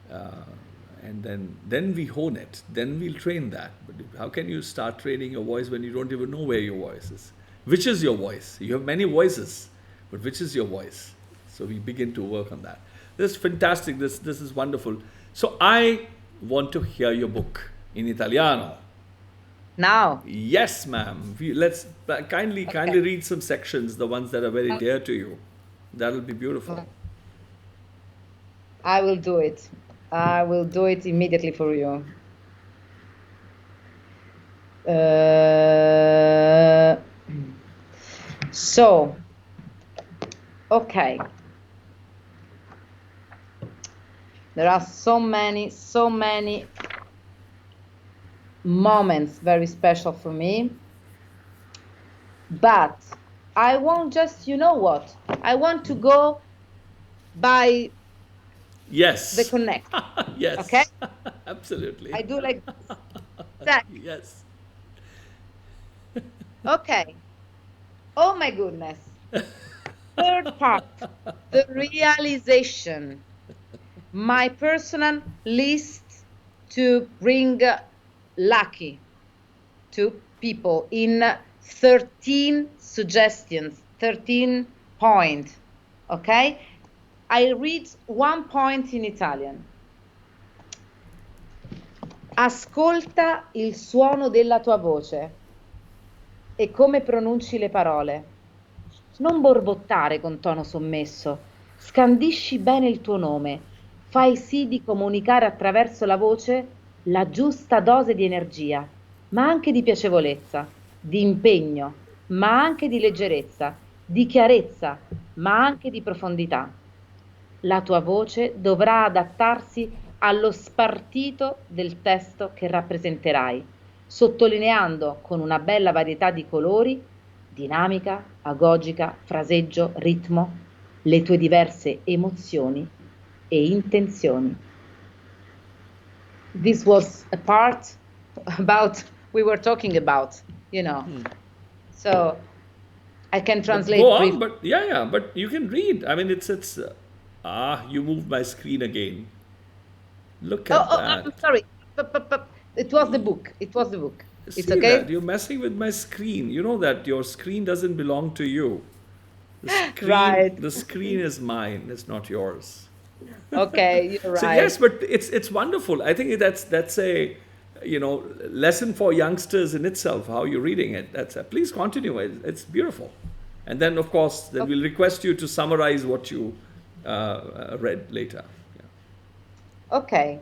And then we hone it. Then we'll train that. But how can you start training your voice when you don't even know where your voice is? Which is your voice? You have many voices, but which is your voice? So we begin to work on that. This is fantastic. This is wonderful. So I want to hear your book in Italiano. Now, Yes, ma'am. Let's kindly okay. read some sections, the ones that are very dear to you. That'll be beautiful. I will do it. I will do it immediately for you. So, okay. There are so many moments very special for me. But I won't just, you know what? I want to go by the Yes. connect. Okay? Yes. Absolutely. I do like that. Yes. Okay. Oh my goodness. Third part, the realization. My personal list to bring lucky to people in 13 suggestions, 13 points. Okay? I read one point in Italian. Ascolta il suono della tua voce e come pronunci le parole. Non borbottare con tono sommesso. Scandisci bene il tuo nome. Fai sì di comunicare attraverso la voce la giusta dose di energia, ma anche di piacevolezza, di impegno, ma anche di leggerezza, di chiarezza, ma anche di profondità. La tua voce dovrà adattarsi allo spartito del testo che rappresenterai, sottolineando con una bella varietà di colori, dinamica, agogica, fraseggio, ritmo, le tue diverse emozioni e intenzioni. This was a part about we were talking about, you know. So I can But translate go on, briefly. but yeah, but you can read. I mean, it's you moved my screen again. Look at I'm that. sorry. It was the book. It was the book. It's See okay? that? You're messing with my screen. You know that your screen doesn't belong to you. Right. The screen is mine. It's not yours. Okay, you're So right. yes, but it's wonderful. I think that's a lesson for youngsters in itself. How you're reading it. That's please continue. It's beautiful. And then of course then we'll request you to summarize what you read later. Yeah. Ok.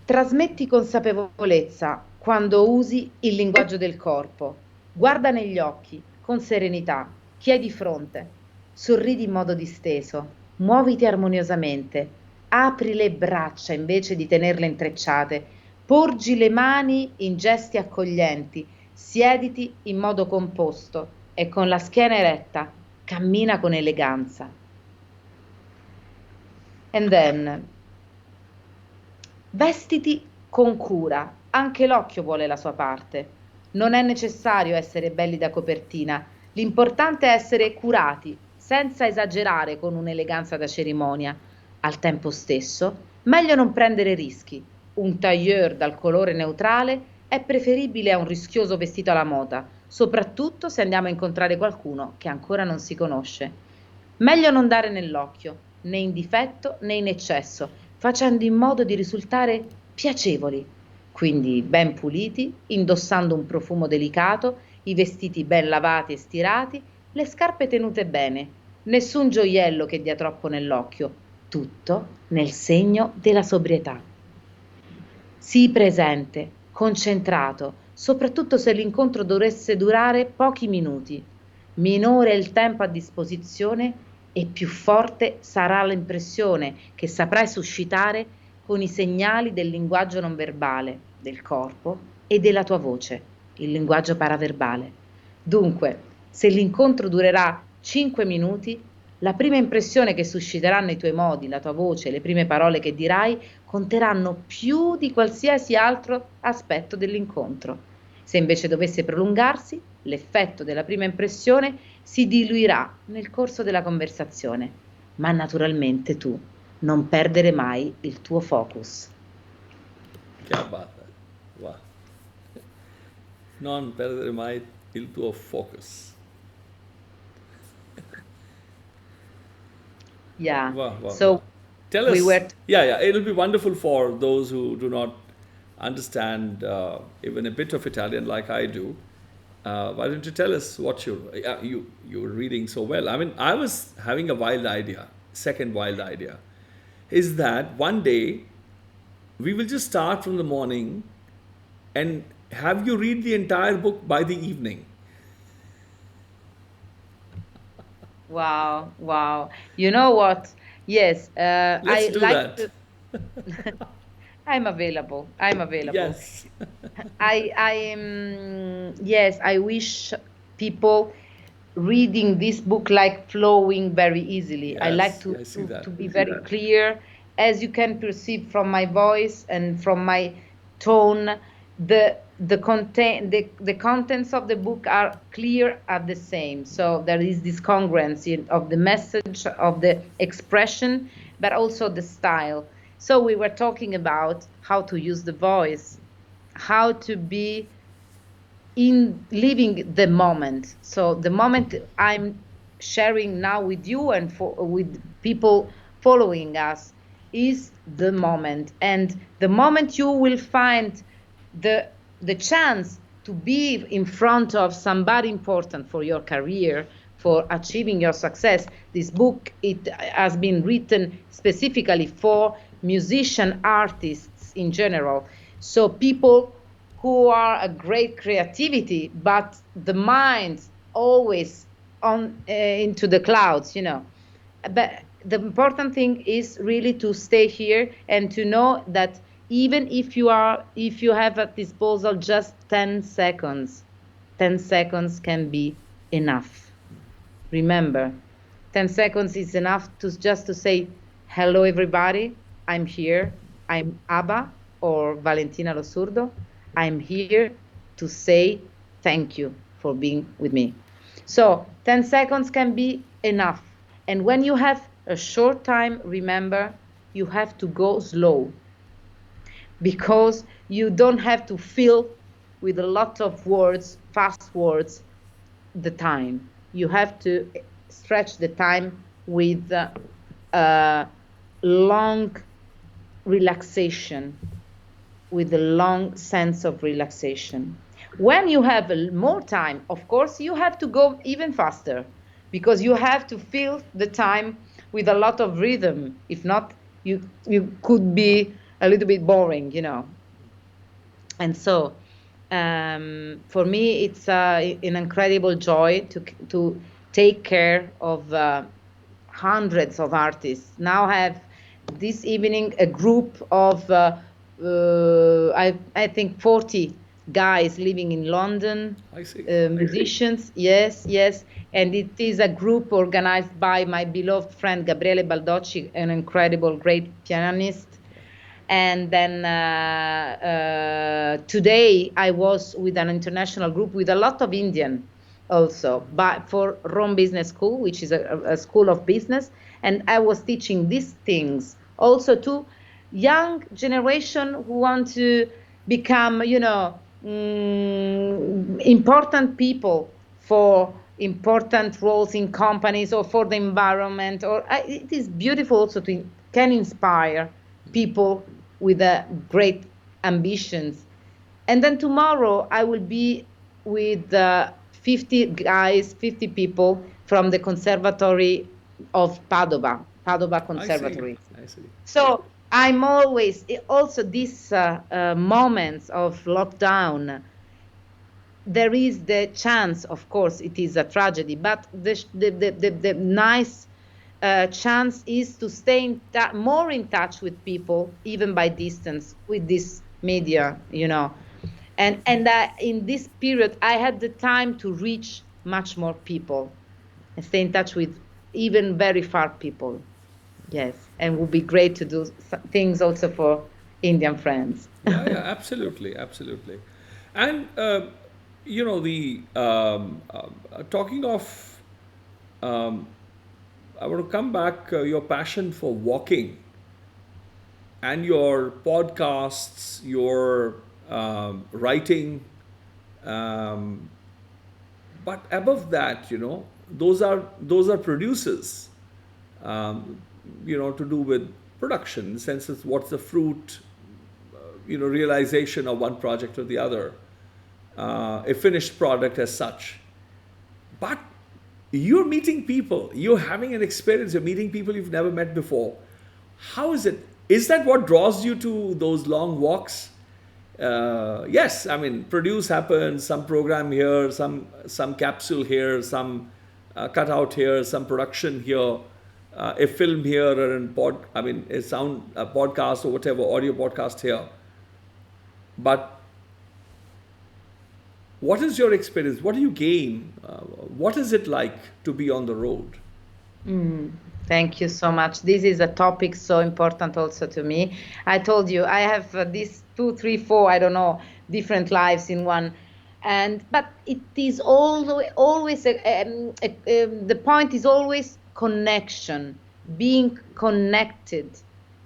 Trasmetti consapevolezza quando usi il linguaggio del corpo. Guarda negli occhi, con serenità, chi hai di fronte. Sorridi in modo disteso, muoviti armoniosamente, apri le braccia invece di tenerle intrecciate, porgi le mani in gesti accoglienti, siediti in modo composto e con la schiena eretta, cammina con eleganza. And then, vestiti con cura, anche l'occhio vuole la sua parte. Non è necessario essere belli da copertina, l'importante è essere curati, senza esagerare con un'eleganza da cerimonia. Al tempo stesso, meglio non prendere rischi. Un tailleur dal colore neutrale è preferibile a un rischioso vestito alla moda, soprattutto se andiamo a incontrare qualcuno che ancora non si conosce. Meglio non dare nell'occhio, né in difetto né in eccesso, facendo in modo di risultare piacevoli. Quindi ben puliti, indossando un profumo delicato, i vestiti ben lavati e stirati, le scarpe tenute bene, nessun gioiello che dia troppo nell'occhio, tutto nel segno della sobrietà. Sii presente, concentrato, soprattutto se l'incontro dovesse durare pochi minuti. Minore è il tempo a disposizione e più forte sarà l'impressione che saprai suscitare con i segnali del linguaggio non verbale, del corpo e della tua voce, il linguaggio paraverbale. Dunque, se l'incontro durerà 5 minuti, la prima impressione che susciteranno i tuoi modi, la tua voce, le prime parole che dirai conteranno più di qualsiasi altro aspetto dell'incontro. Se invece dovesse prolungarsi, l'effetto della prima impressione si diluirà nel corso della conversazione, ma naturalmente tu non perdere mai il tuo focus. क्या बात है वाह non perdere mai il tuo focus. Yeah. Wow, wow, wow. So Tell we us, were yeah, it'll be wonderful for those who do not understand even a bit of Italian like I do, why don't you tell us what you're reading so well? I mean, I was having a wild idea, second wild idea, is that one day we will just start from the morning and have you read the entire book by the evening. Wow, wow. You know what? Yes, Let's I do like that. to. I'm available. I'm available. Yes. I am, yes, I wish people reading this book like flowing very easily. I like Yes, to I see that. to be very clear, as you can perceive from my voice and from my tone. The content the contents of the book are clear at the same. So there is this congruency of the message, of the expression, but also the style. So we were talking about how to use the voice, how to be in living the moment. So the moment I'm sharing now with you and with people following us is the moment. And the moment you will find the chance to be in front of somebody important for your career, for achieving your success. This book, it has been written specifically for musician artists in general. So people who are a great creativity, but the mind always on into the clouds, you know. But the important thing is really to stay here and to know that even if you have at disposal just 10 seconds, 10 seconds can be enough. Remember, 10 seconds is enough to just to say, hello everybody, I'm here, I'm Abha or Valentina Lo Surdo. I'm here to say thank you for being with me. So 10 seconds can be enough. And when you have a short time, remember, you have to go slow, because you don't have to fill with a lot of words, fast words, the time. You have to stretch the time with long relaxation, with a long sense of relaxation. When you have more time, of course, you have to go even faster, because you have to fill the time with a lot of rhythm. If not, you could be a little bit boring, you know. And so for me, it's an incredible joy to take care of hundreds of artists. Now I have this evening a group of I think 40 guys living in London, I see. musicians. Yes, yes, and it is a group organized by my beloved friend Gabriele Baldocci, an incredible, great pianist. And then today I was with an international group with a lot of Indian also, but for Rome Business School, which is a school of business. And I was teaching these things also to young generation who want to become, you know, important people for important roles in companies or for the environment. Or it is beautiful also to can inspire people with great ambitions. And then tomorrow I will be with 50 guys, 50 people from the Conservatory of Padova Conservatory. I see. So I'm always, also these moments of lockdown, there is the chance, of course, it is a tragedy, but the nice chance is to stay more in touch with people, even by distance, with this media, you know. And in this period, I had the time to reach much more people and stay in touch with even very far people. Yes, and it would be great to do things also for Indian friends. Yeah, absolutely, absolutely. And you know, the talking of, I want to come back your passion for walking and your podcasts, your writing, um, but above that, you know, those are producers, you know, to do with production, in the sense of what's the fruit realization of one project or the other, a finished product as such. But you're meeting people, you're having an experience, you're meeting people you've never met before. How is it? Is that what draws you to those long walks? Yes, I mean, produce happens, some program here, some capsule here, some cutout here, some production here, a film here, or a podcast or whatever, audio podcast here. But what is your experience? What do you gain? What is it like to be on the road? Thank you so much. This is a topic so important also to me. I told you I have these 2, 3, 4, I don't know, different lives in one, but it is always the point is always connection, being connected,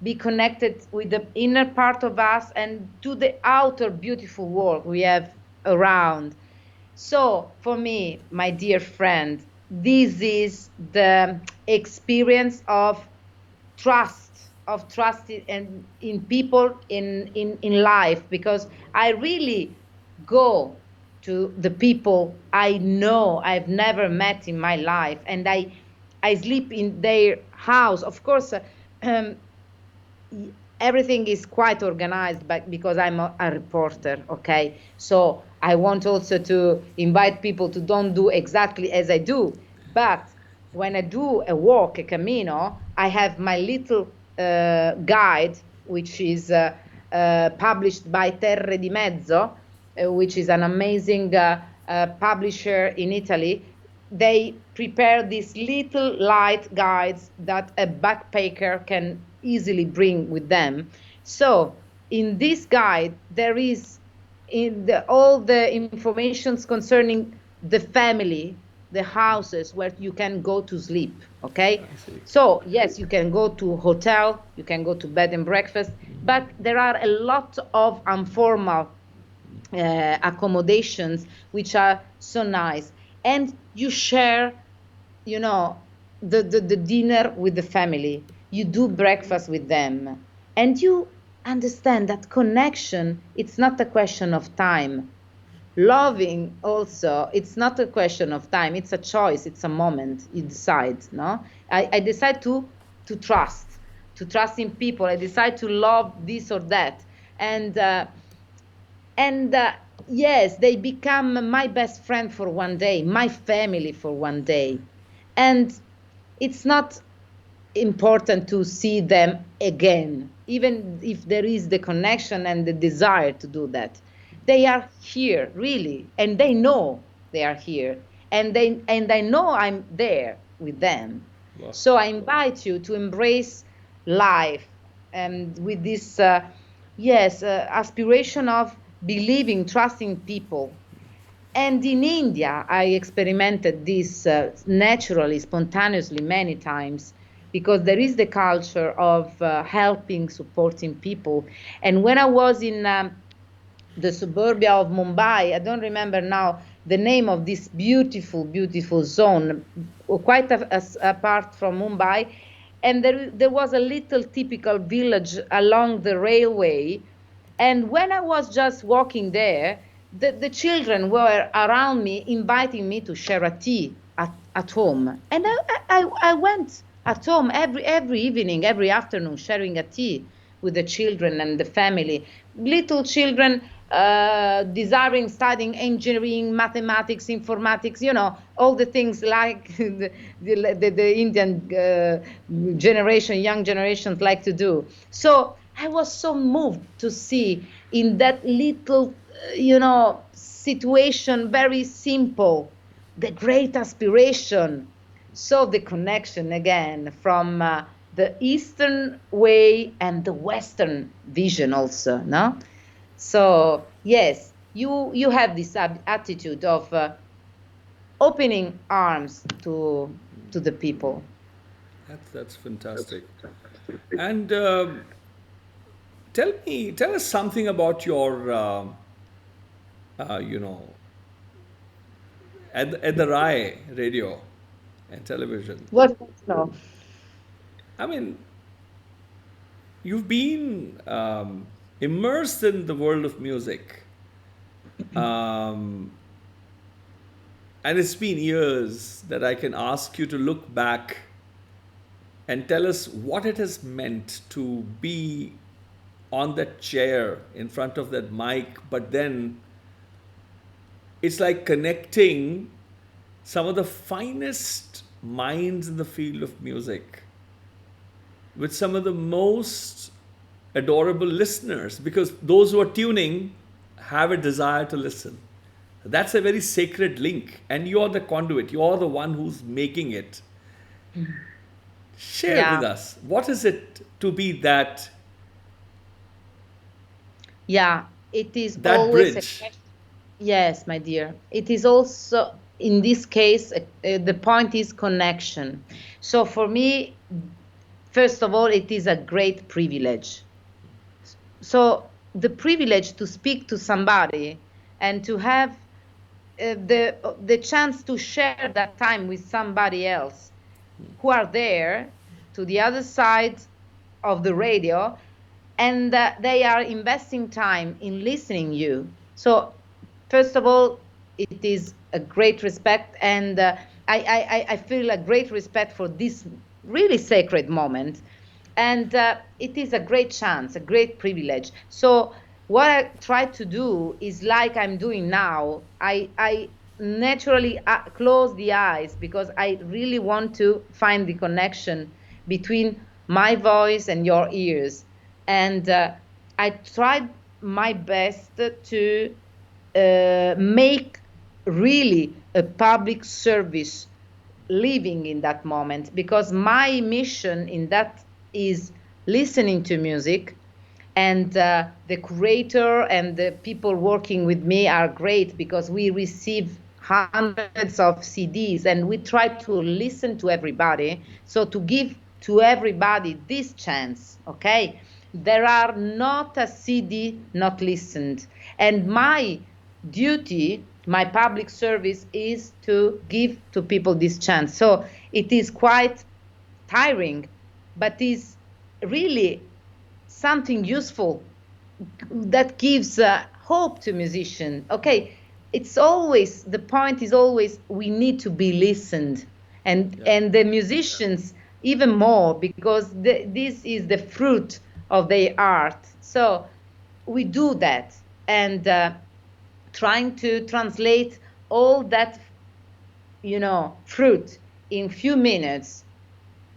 be connected with the inner part of us and to the outer beautiful world we have around. So for me, my dear friend, this is the experience of trust in people, in life, because I really go to the people I know I've never met in my life, and I sleep in their house. Of course, everything is quite organized, but because I'm a reporter, okay? So I want also to invite people to don't do exactly as I do. But when I do a walk, a Camino, I have my little guide, which is published by Terre di Mezzo, which is an amazing publisher in Italy. They prepare these little light guides that a backpacker can easily bring with them. So in this guide, there is all the informations concerning the family, the houses where you can go to sleep, okay? So yes, you can go to hotel, you can go to bed and breakfast, but there are a lot of informal accommodations which are so nice, and you share, the dinner with the family, you do breakfast with them, and you understand that connection, it's not a question of time. Loving also, it's not a question of time, it's a choice, it's a moment you decide. I decide to trust in people, I decide to love this or that, and yes, they become my best friend for one day, my family for one day, and it's not important to see them again, even if there is the connection and the desire to do that. They are here, really, and they know they are here, and I know I'm there with them. Wow. So I invite you to embrace life, and with this, aspiration of believing, trusting people. And in India, I experimented this naturally, spontaneously, many times, because there is the culture of helping, supporting people. And when I was in the suburbia of Mumbai, I don't remember now the name of this beautiful, beautiful zone, quite apart from Mumbai, and there was a little typical village along the railway. And when I was just walking there, the children were around me, inviting me to share a tea at home. And I went at home every evening, every afternoon, sharing a tea with the children and the family. Little children desiring studying engineering, mathematics, informatics, all the things like the Indian young generations like to do. So I was so moved to see in that little, situation, very simple, the great aspiration. So the connection again from the Eastern way and the Western vision also, no? So yes, you have this attitude of opening arms to the people. That's fantastic. And tell us something about your at the RAI radio and television. What I mean, you've been immersed in the world of music, and it's been years, that I can ask you to look back and tell us what it has meant to be on that chair in front of that mic, but then it's like connecting some of the finest minds in the field of music with some of the most adorable listeners, because those who are tuning have a desire to listen. That's a very sacred link, and you're the conduit, you're the one who's making it. Share Yeah. with us, what is it to be that Yeah, it is that always a bridge? question. Yes, my dear. It is also, in this case, the point is connection. So for me, first of all, it is a great privilege. So the privilege to speak to somebody and to have the chance to share that time with somebody else who are there to the other side of the radio, and they are investing time in listening you. So first of all, it is a great respect, and I feel a great respect for this really sacred moment, and it is a great chance, a great privilege. So what I try to do is like I'm doing now. I naturally close the eyes because I really want to find the connection between my voice and your ears, and I tried my best to make really a public service living in that moment, because my mission in that is listening to music, and the curator and the people working with me are great because we receive hundreds of CDs and we try to listen to everybody, so to give to everybody this chance. Okay, there are not a CD not listened, and my duty, my public service, is to give to people this chance. So it is quite tiring, but is really something useful that gives hope to musicians. Okay, it's always, the point is always, we need to be listened, and the musicians even more, because this is the fruit of their art. So we do that, and trying to translate all that, fruit in few minutes.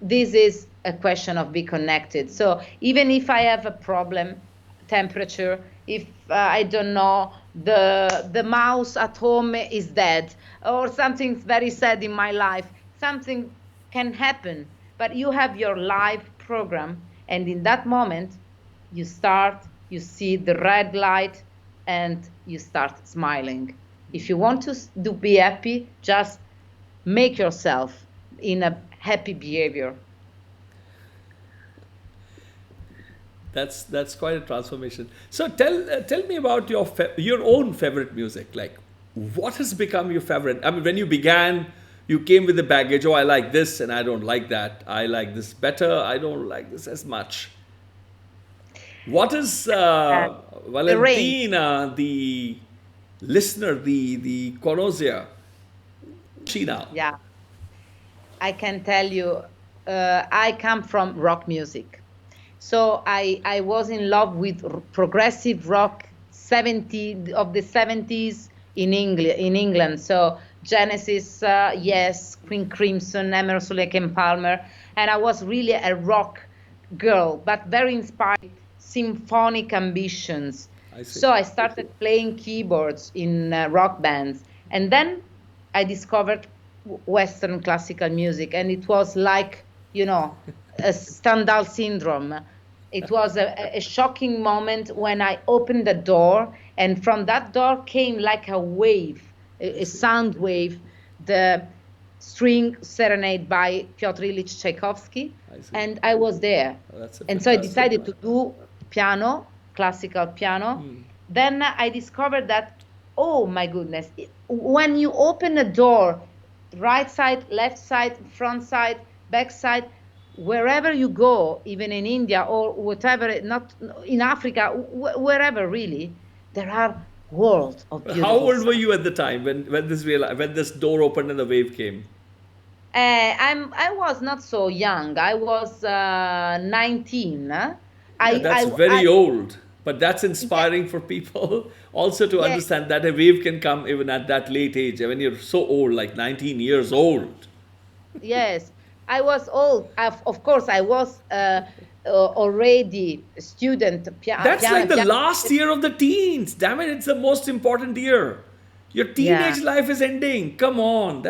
This is a question of be connected. So even if I have a problem, temperature, if I don't know, the mouse at home is dead, or something's very sad in my life, something can happen, but you have your live program, and in that moment you see the red light, and you start smiling. If you want to be happy, just make yourself in a happy behavior. That's quite a transformation. So tell me about your own favorite music. Like, what has become your favorite? I mean, when you began, you came with the baggage. Oh, I like this, and I don't like that. I like this better. I don't like this as much. What is Uh, the range. Valentina, the listener, the connoisseur? She now. Yeah, I can tell you, I come from rock music. So I was in love with progressive rock 70s in England. So Genesis, yes, Queen Crimson, Emerson, Lake and Palmer, and I was really a rock girl, but very inspired, symphonic ambitions. I see. So I started playing keyboards in rock bands, and then I discovered Western classical music, and it was like, a Stendhal syndrome. It was a shocking moment when I opened the door, and from that door came like a wave, a sound wave, the string serenade by Piotr Ilyich Tchaikovsky, I see. and I was there. Oh, that's a And so I fantastic decided one. to do piano, classical piano. Then I discovered that, oh my goodness, when you open a door, right side, left side, front side, back side, wherever you go, even in India or whatever, not in Africa, wherever really, there are worlds of beautiful How old were sound. you at the time when this door opened and the wave came? I was not so young. I was 19. Yeah, that's very old, but that's Yeah, inspiring for people also to yeah, understand that a wave can come even at that late age when you're so old, like 19 years old. yes. I was old. Of course, I was already a student, That's like the piano. last year of the teens. Damn it, it's the most important year. Your Yeah, teenage life is ending. Come on,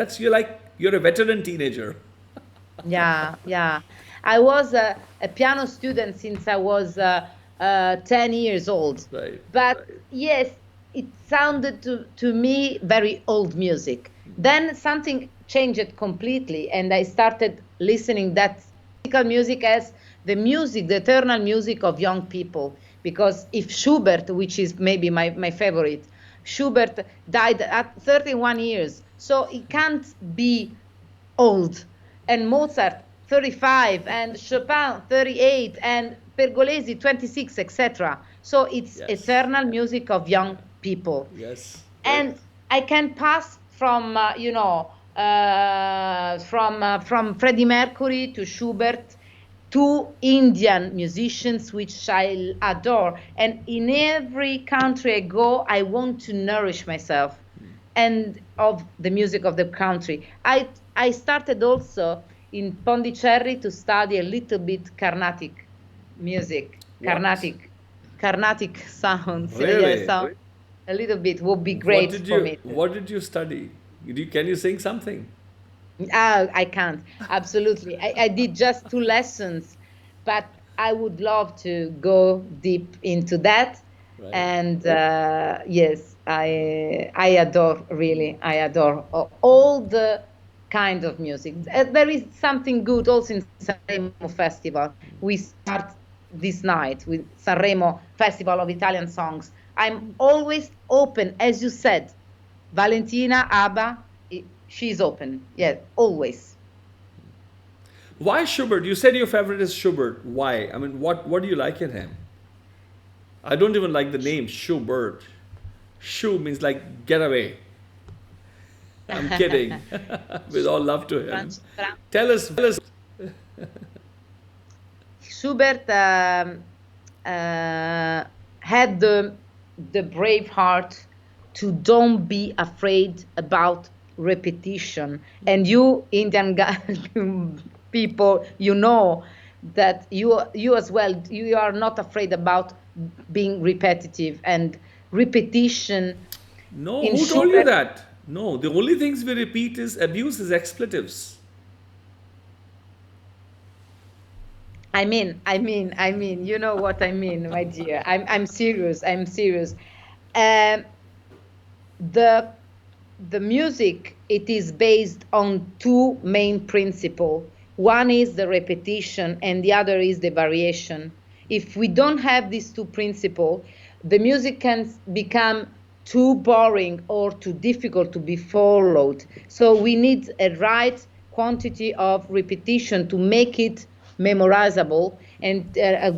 you're a veteran teenager. yeah. I was a piano student since I was 10 years old. Right. But yes, it sounded to me very old music. Then something changed completely, and I started listening that classical music as the music, the eternal music of young people. Because if Schubert, which is maybe my favorite, Schubert died at 31 years, so he can't be old, and Mozart 35, and Chopin 38, and Pergolesi 26, etc. So it's Yes. eternal music of young people. Yes. And I can pass from from Freddie Mercury to Schubert to Indian musicians, which I adore. And in every country I go, I want to nourish myself and of the music of the country. I started also in Pondicherry to study a little bit Carnatic music, What? Carnatic sounds. Yes, Really? sound a little bit would be great for me too. What did you study? Can you sing something? I can't. Absolutely. I did just 2 lessons, but I would love to go deep into that. Right. And yes, I adore, really, I adore all the kind of music. There is something good also in Sanremo Festival. We start this night with Sanremo Festival of Italian Songs. I'm always open, as you said, Valentina, Abha, she's open. Yeah, always. Why Schubert? You said your favorite is Schubert. Why? I mean, what do you like in him? I don't even like the name Schubert. Shu means like get away. I'm kidding. With all love to him. Tell us. Schubert had the brave heart to don't be afraid about repetition. And you Indian people, you know that you as well, you are not afraid about being repetitive, and repetition No, in who told you Schubert. that? No, the only things we repeat is abuse is expletives. You know what I mean, my dear. I'm serious. I'm serious. Um, the the music, it is based on two main principles. One is the repetition, and the other is the variation. If we don't have these two principles, the music can become too boring or too difficult to be followed. So we need a right quantity of repetition to make it memorizable, and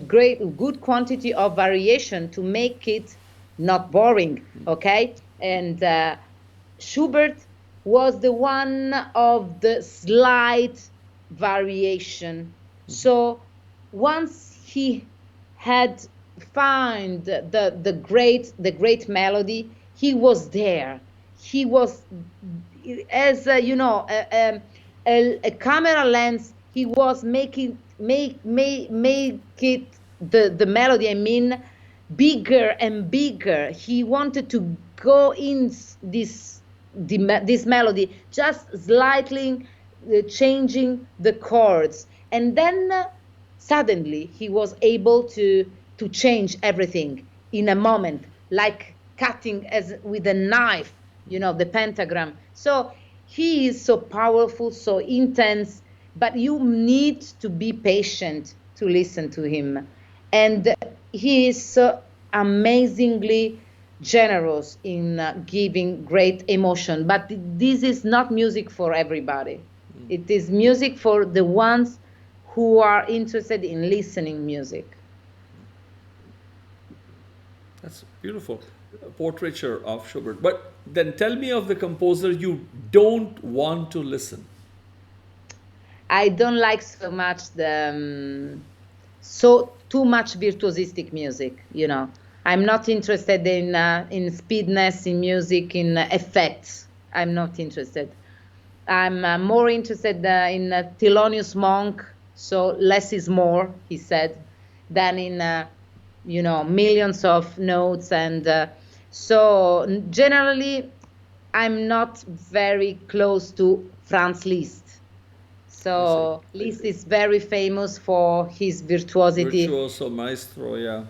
good quantity of variation to make it not boring. Okay. And Schubert was the one of the slight variation. So once he had found the great melody, he was there. He was, as a camera lens. He was make it, the melody, I mean, bigger and bigger. He wanted to go in this melody, just slightly changing the chords, and then suddenly he was able to change everything in a moment, like cutting as with a knife, the pentagram. So he is so powerful, so intense, but you need to be patient to listen to him. And he is so amazingly generous in giving great emotion. But this is not music for everybody. It is music for the ones who are interested in listening music. That's beautiful. A portraiture of Schubert. But then tell me of the composer you don't want to listen. I don't like so much the so too much virtuosistic music. You know, I'm not interested in speedness in music, in effects. I'm not interested. I'm more interested in Thelonious Monk. So less is more, he said, than in you know, millions of notes. And so generally, I'm not very close to Franz Liszt. So Liszt is very famous for his virtuosity. Virtuoso, maestro, yeah.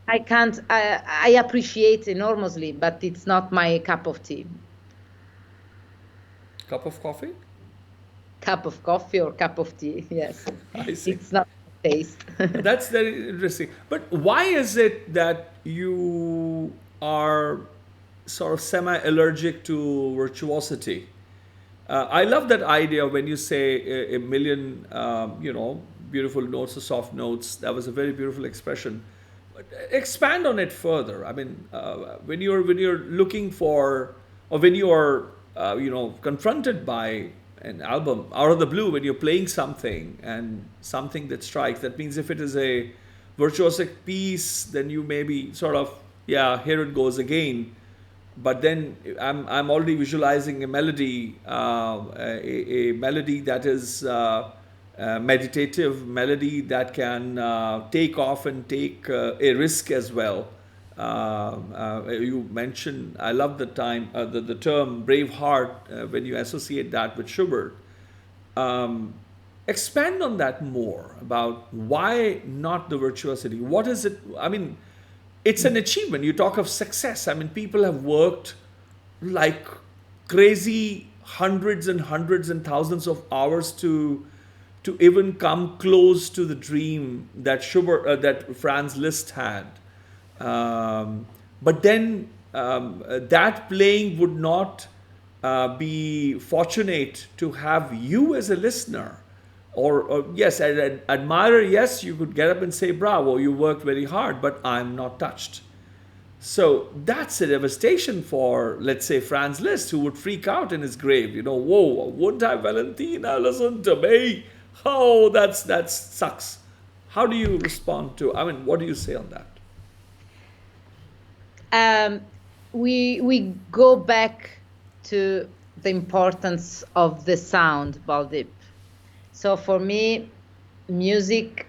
I can't, I appreciate enormously, but it's not my cup of tea. Cup of coffee? Cup of coffee or cup of tea, yes. I see. It's not taste. That's very interesting. But why is it that you are sort of semi-allergic to virtuosity? I love that idea when you say a million, you know, beautiful notes or soft notes. That was a very beautiful expression. But expand on it further. I mean, when you're looking for, or when you are, you know, confronted by an album out of the blue, when you're playing something and something that strikes, that means if it is a virtuosic piece, then you maybe sort of, yeah, here it goes again. But then I'm already visualizing a melody, a melody that is meditative, melody that can take off and take a risk as well. You mentioned, I love the term brave heart when you associate that with Schubert. Expand on that more about why not the virtuosity. What is it? I mean, it's an achievement. You talk of success. I mean, people have worked like crazy, hundreds and hundreds and thousands of hours to even come close to the dream that Schubert, that Franz Liszt had. But then that playing would not be fortunate to have you as a listener. Or yes, an admirer, yes, you could get up and say, bravo, you worked very hard, but I'm not touched. So that's a devastation for, let's say, Franz Liszt, who would freak out in his grave. You know, whoa, wouldn't I, Valentina, listen to me? Oh, that sucks. How do you respond to, I mean, what do you say on that? We go back to the importance of the sound, Baldeep. So for me, music,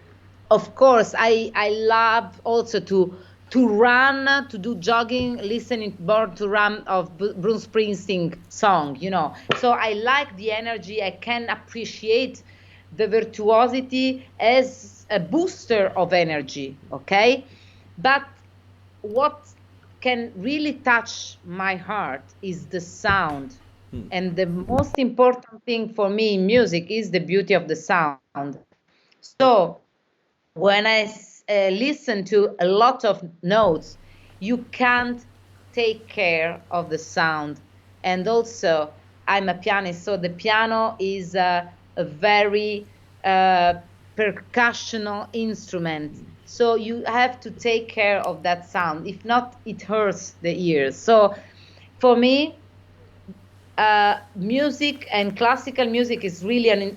of course, I love also to run, to do jogging, listening Born to Run of Bruce Springsteen song, you know. So I like the energy. I can appreciate the virtuosity as a booster of energy, okay? But what can really touch my heart is the sound. And the most important thing for me in music is the beauty of the sound. So when I listen to a lot of notes, you can't take care of the sound. And also, I'm a pianist, so the piano is a very percussional instrument. So you have to take care of that sound. If not, it hurts the ears. So for me, music and classical music is really an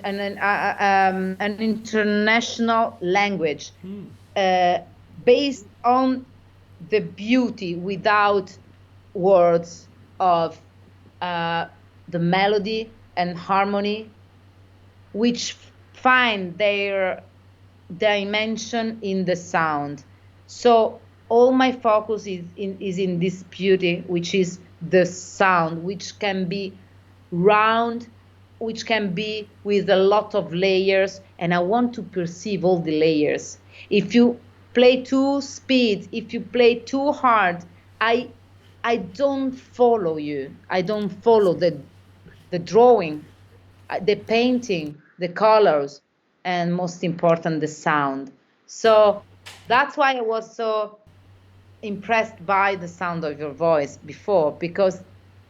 international language based on the beauty without words of the melody and harmony, which find their dimension in the sound. So all my focus is in this beauty, which is the sound, which can be round, which can be with a lot of layers, and I want to perceive all the layers. If you play too speed, if you play too hard, I don't follow you. I don't follow the drawing, the painting, the colors, and most important, the sound. So that's why I was so impressed by the sound of your voice before, because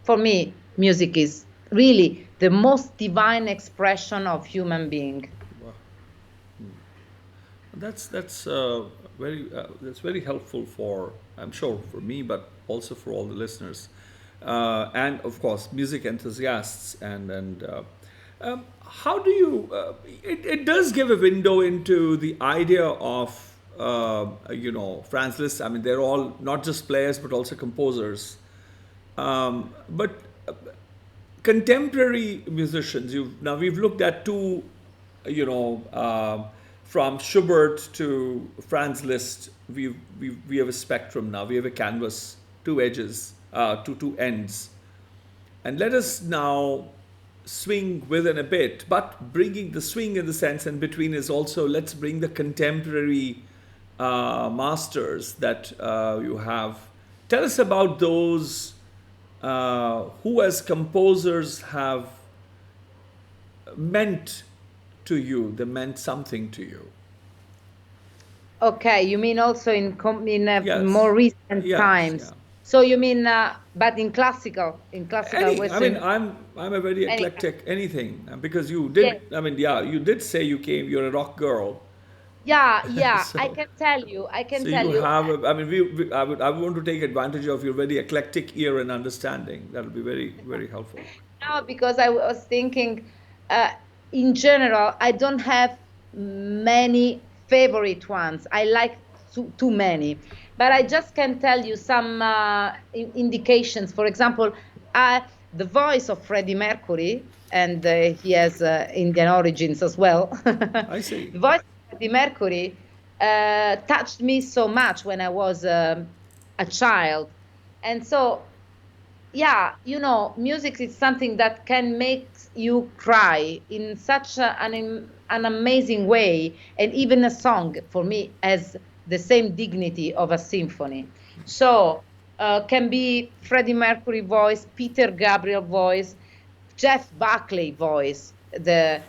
for me, music is really the most divine expression of human being. Wow. That's very helpful for, I'm sure, for me, but also for all the listeners, and of course music enthusiasts. How do you? It does give a window into the idea of Franz Liszt. I mean, they're all not just players but also composers. But contemporary musicians, now we've looked at two, from Schubert to Franz Liszt, we have a spectrum now. We have a canvas, two edges, two ends, and let us now swing within a bit, but bringing the swing in the sense and between is also, let's bring the contemporary masters that you have. Tell us about those who as composers have meant to you, they meant something to you. Okay, you mean also in Yes. more recent Yes, times? yeah. So you mean, but in classical Western? I mean, I'm a very Any- eclectic anything, because you did. Yeah. I mean, yeah, you did say you're a rock girl. Yeah, So, I can tell you. so you have. I mean, I want to take advantage of your very eclectic ear and understanding. That will be very, very helpful. No, because I was thinking, in general, I don't have many favorite ones. I like too many, but I just can tell you some indications. For example, the voice of Freddie Mercury, and he has Indian origins as well. I see. The voice of Freddie Mercury touched me so much when I was a child, and so yeah, music is something that can make you cry in such an amazing way, and even a song for me has the same dignity of a symphony. So can be Freddie Mercury voice, Peter Gabriel voice, Jeff Buckley voice, the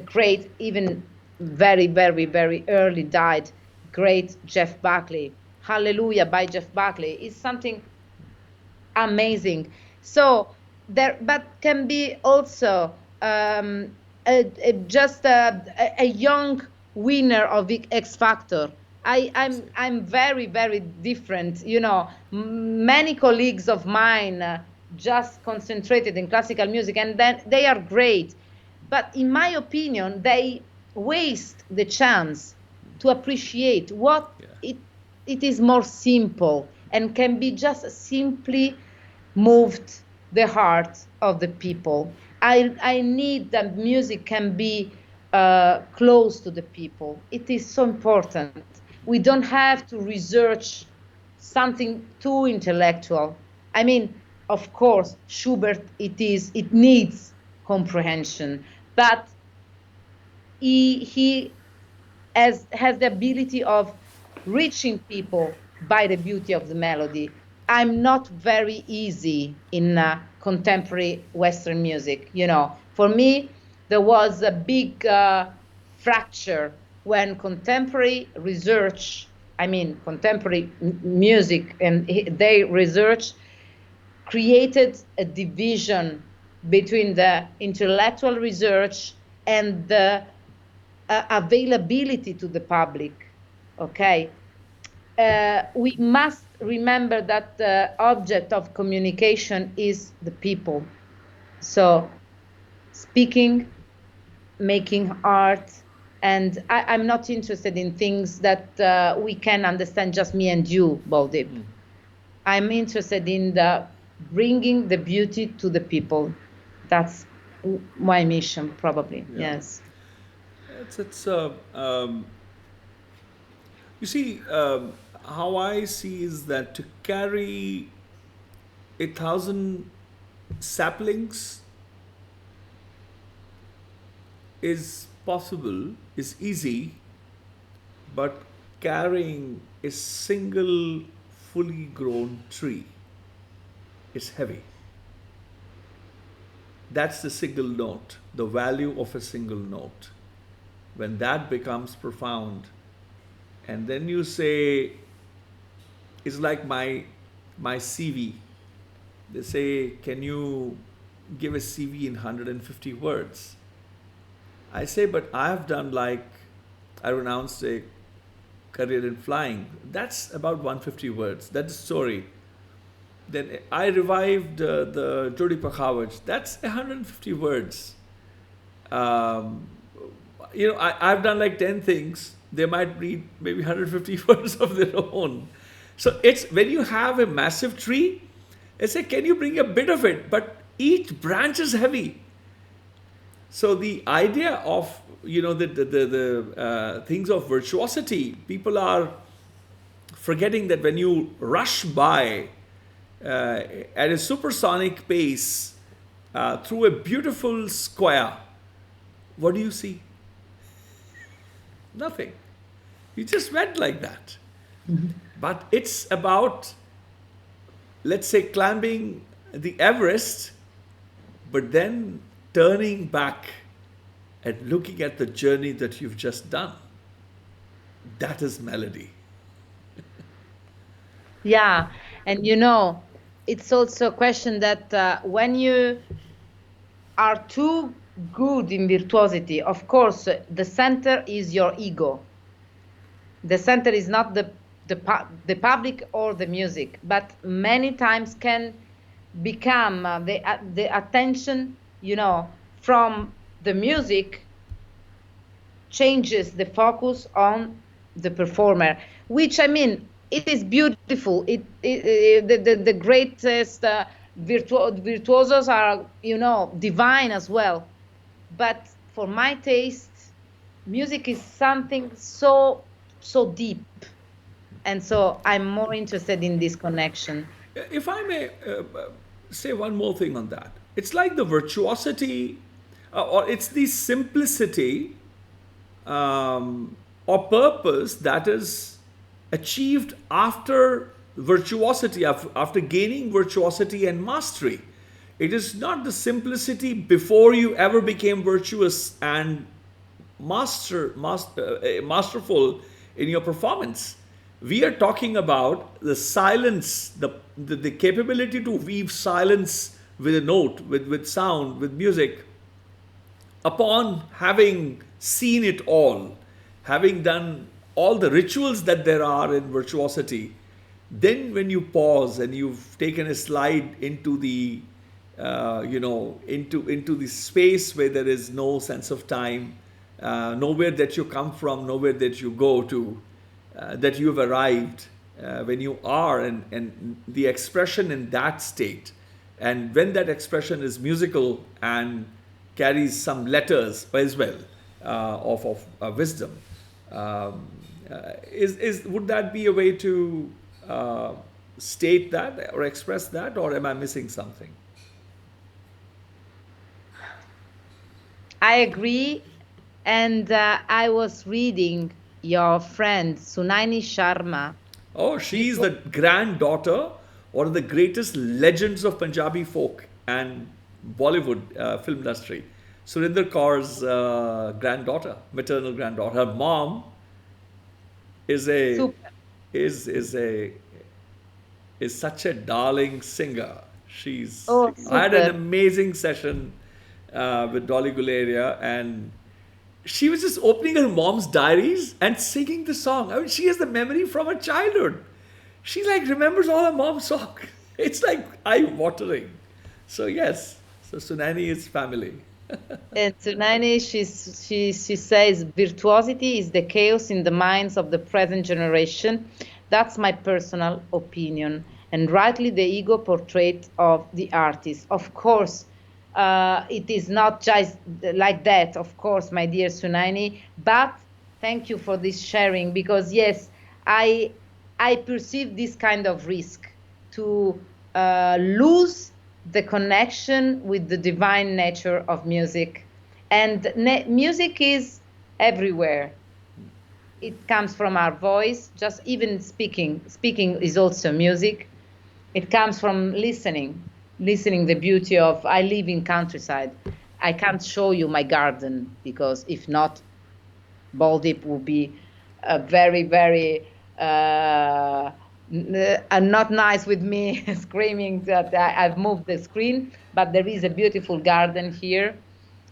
great, even very, very, very early died, great Jeff Buckley. Hallelujah by Jeff Buckley is something amazing. So there, but can be also just a young winner of X Factor. I'm very, very different. Many colleagues of mine just concentrated in classical music, and then they are great. But in my opinion, they waste the chance to appreciate what it is more simple and can be just simply moved the heart of the people. I need that music can be close to the people. It is so important. We don't have to research something too intellectual. I mean, of course, Schubert, it needs comprehension, but he has the ability of reaching people by the beauty of the melody. I'm not very easy in contemporary Western music. For me, there was a big fracture when contemporary research, contemporary music and their research created a division between the intellectual research and the availability to the public. Okay. We must remember that the object of communication is the people. So speaking, making art, and I'm not interested in things that we can understand just me and you, Baldeep. I'm interested in bringing the beauty to the people. That's my mission, probably. Yeah. Yes. You see, how I see is that to carry 1,000 saplings is possible, is easy, but carrying a single fully grown tree is heavy. That's the single note, the value of a single note. When that becomes profound, and then you say, it's like my CV. They say, can you give a CV in 150 words? I say, but I've done I renounced career in flying. That's about 150 words. That's the story. Then I revived the Jodi Pakhawaj. That's 150 words. Um, I've done like 10 things. They might read maybe 150 words of their own. So it's when you have a massive tree, it's like, can you bring a bit of it? But each branch is heavy. So the idea of, the things of virtuosity, people are forgetting that when you rush by at a supersonic pace through a beautiful square, what do you see? Nothing. You just went like that. But it's about, let's say, climbing the Everest, but then turning back and looking at the journey that you've just done. That is melody. Yeah, and it's also a question that when you are too good in virtuosity, of course, the center is your ego. The center is not the public or the music, but many times can become the attention, from the music changes the focus on the performer, which it is beautiful. The greatest virtuosos are, divine as well. But for my taste, music is something so deep, and so I'm more interested in this connection. If I may say one more thing on that, it's like the virtuosity, or it's the simplicity or purpose that is achieved after virtuosity, after gaining virtuosity and mastery. It is not the simplicity before you ever became virtuous and masterful in your performance. We are talking about the silence, the capability to weave silence with a note, with sound, with music, upon having seen it all, having done all the rituals that there are in virtuosity. Then when you pause and you've taken a slide into the into the space where there is no sense of time, nowhere that you come from, nowhere that you go to, that you have arrived, when you are, and the expression in that state, and when that expression is musical and carries some letters as well of wisdom, would that be a way to state that or express that, or am I missing something? I agree, and I was reading your friend Sunaini Sharma. Oh, she's the granddaughter, one of the greatest legends of Punjabi folk and Bollywood film industry. Surinder Kaur's granddaughter, maternal granddaughter. Her mom is such a darling singer. I had an amazing session with Dolly Guleria, and she was just opening her mom's diaries and singing the song. I mean, she has the memory from her childhood. She remembers all her mom's songs. It's like eye-watering. So yes, so Sunaini is family. And Sunaini, she says virtuosity is the chaos in the minds of the present generation. That's my personal opinion, and rightly the ego portrait of the artist. Of course, it is not just like that, of course, my dear Sunaini, but thank you for this sharing, because yes, I perceive this kind of risk to lose the connection with the divine nature of music. And music is everywhere. It comes from our voice, just even speaking. Speaking is also music. It comes from listening the beauty of, I live in countryside. I can't show you my garden, because if not, Baldeep will be very, very not nice with me, screaming that I've moved the screen, but there is a beautiful garden here.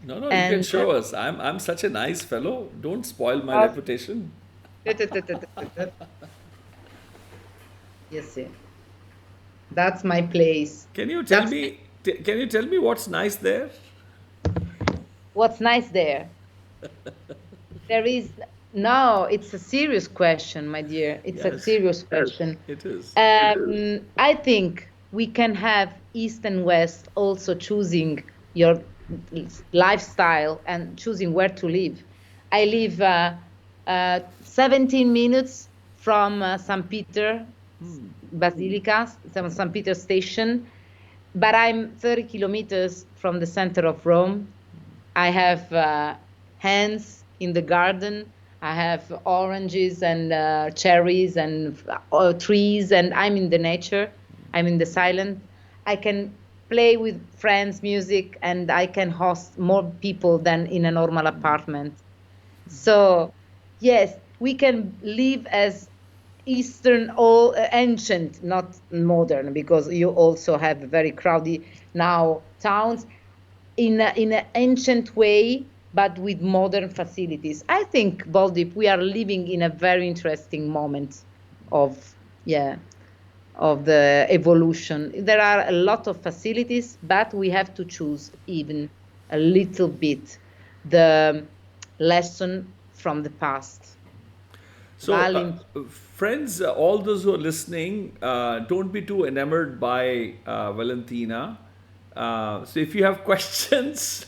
No, you can show us. I'm such a nice fellow. Don't spoil my reputation. You see, that's my place. Can you tell That's me? Can you tell me what's nice there? what's nice there. There is no. It's a serious question, my dear. It's a Yes, serious question. it is. I think we can have East and West also choosing your lifestyle and choosing where to live. I live 17 minutes from St. Peter Basilica, St. Peter Station, but I'm 30 kilometers from the center of Rome. I have hens in the garden. I have oranges and cherries and trees, and I'm in the nature. I'm in the silent. I can play with friends music, and I can host more people than in a normal apartment. So, yes, we can live as Eastern or ancient, not modern, because you also have very crowded now towns in an ancient way, but with modern facilities. I think, Boldip, we are living in a very interesting moment of yeah of the evolution. There are a lot of facilities, but we have to choose even a little bit the lesson from the past. So, Valin, friends, all those who are listening, don't be too enamored by Valentina. So, if you have questions,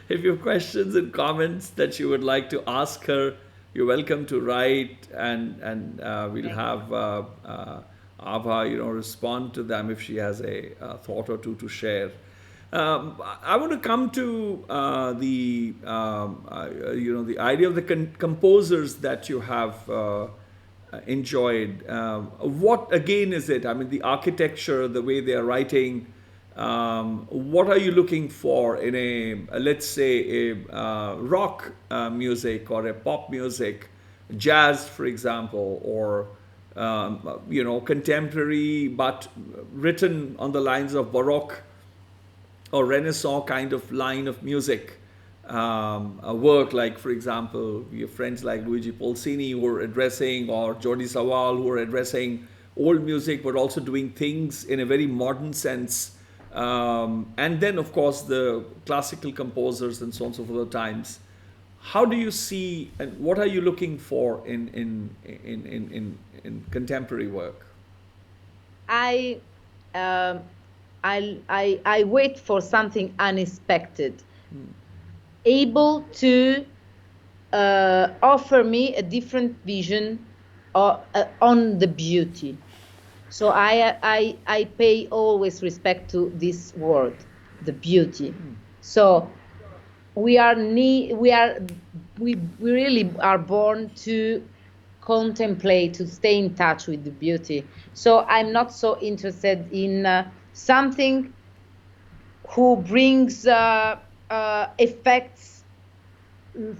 if you have questions and comments that you would like to ask her, you're welcome to write, and we'll have Abha, respond to them if she has a thought or two to share. I want to come to the idea of the composers that you have enjoyed. What again is it? I mean, the architecture, the way they are writing. What are you looking for in let's say, a rock music or a pop music, jazz, for example, or contemporary, but written on the lines of Baroque or Renaissance kind of line of music, a work like, for example, your friends like Luigi Polsini who are addressing, or Jordi Savall who are addressing old music but also doing things in a very modern sense. And then, of course, the classical composers and so on and so forth of times. How do you see, and what are you looking for in contemporary work? I um, I wait for something unexpected, able to offer me a different vision on the beauty. So I pay always respect to this word, the beauty. So we really are born to contemplate, to stay in touch with the beauty. So I'm not so interested in something who brings effects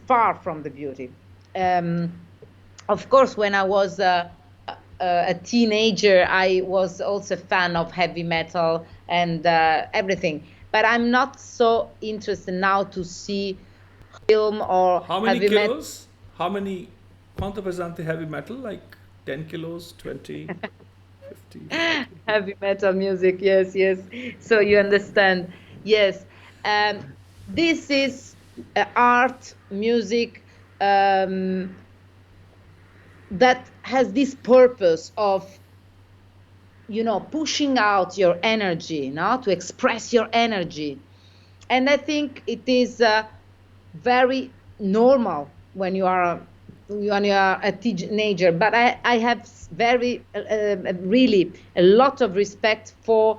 far from the beauty. Of course, when I was a teenager, I was also a fan of heavy metal and everything. But I'm not so interested now to see film or How many heavy metal. kilos? How many? Quanto pesante heavy metal? Like 10 kilos, 20, 50, 40? Heavy metal music, yes, yes. So you understand, yes. This is art, music that has this purpose of, pushing out your energy, to express your energy. And I think it is very normal when you are a teenager. But I have very really a lot of respect for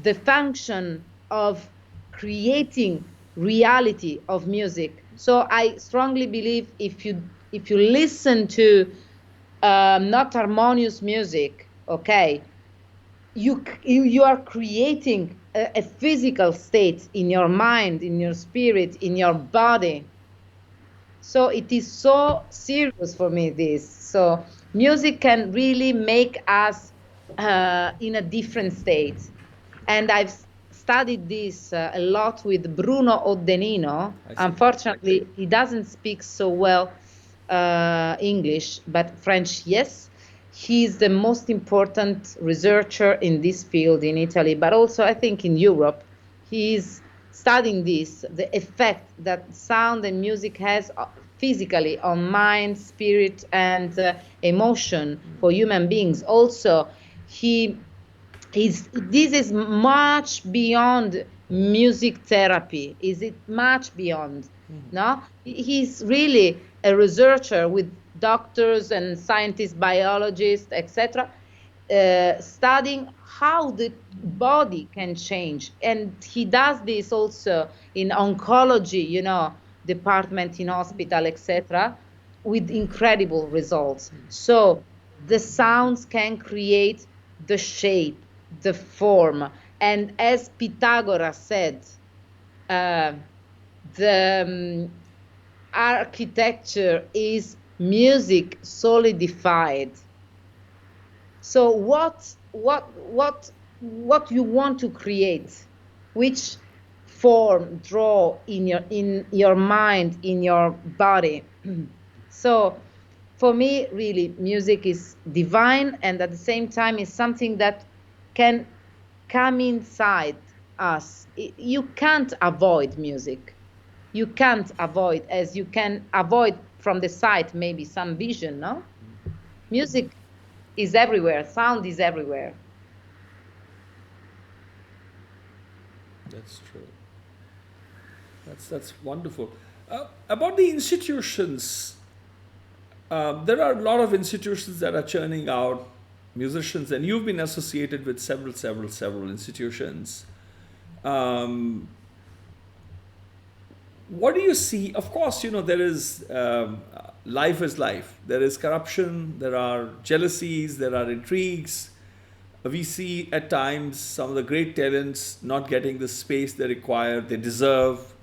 the function of creating reality of music. So I strongly believe if you listen to not harmonious music, okay, you are creating a physical state in your mind, in your spirit, in your body. So it is so serious for me, this. So music can really make us in a different state. And I've studied this a lot with Bruno Odenino. I see. Unfortunately, he doesn't speak so well English, but French, yes. He's the most important researcher in this field in Italy, but also I think in Europe. He's studying this, the effect that sound and music has physically on mind, spirit, and emotion for human beings. Also, this is much beyond music therapy. Is it much beyond? No, he's really a researcher with doctors and scientists, biologists, etc., studying how the body can change. And he does this also in oncology, department in hospital, etc., with incredible results. So the sounds can create the shape, the form. And as Pythagoras said, the architecture is music solidified. So what you want to create, which form draw in your mind, in your body. So for me, really, music is divine, and at the same time is something that can come inside us. You can't avoid music. You can't avoid, as you can avoid from the sight maybe some vision, no? Music is everywhere. Sound is everywhere. That's true. That's wonderful. About the institutions, there are a lot of institutions that are churning out musicians, and you've been associated with several institutions. What do you see? Of course, there is life is life. There is corruption, there are jealousies, there are intrigues. We see at times some of the great talents not getting the space they require, they deserve.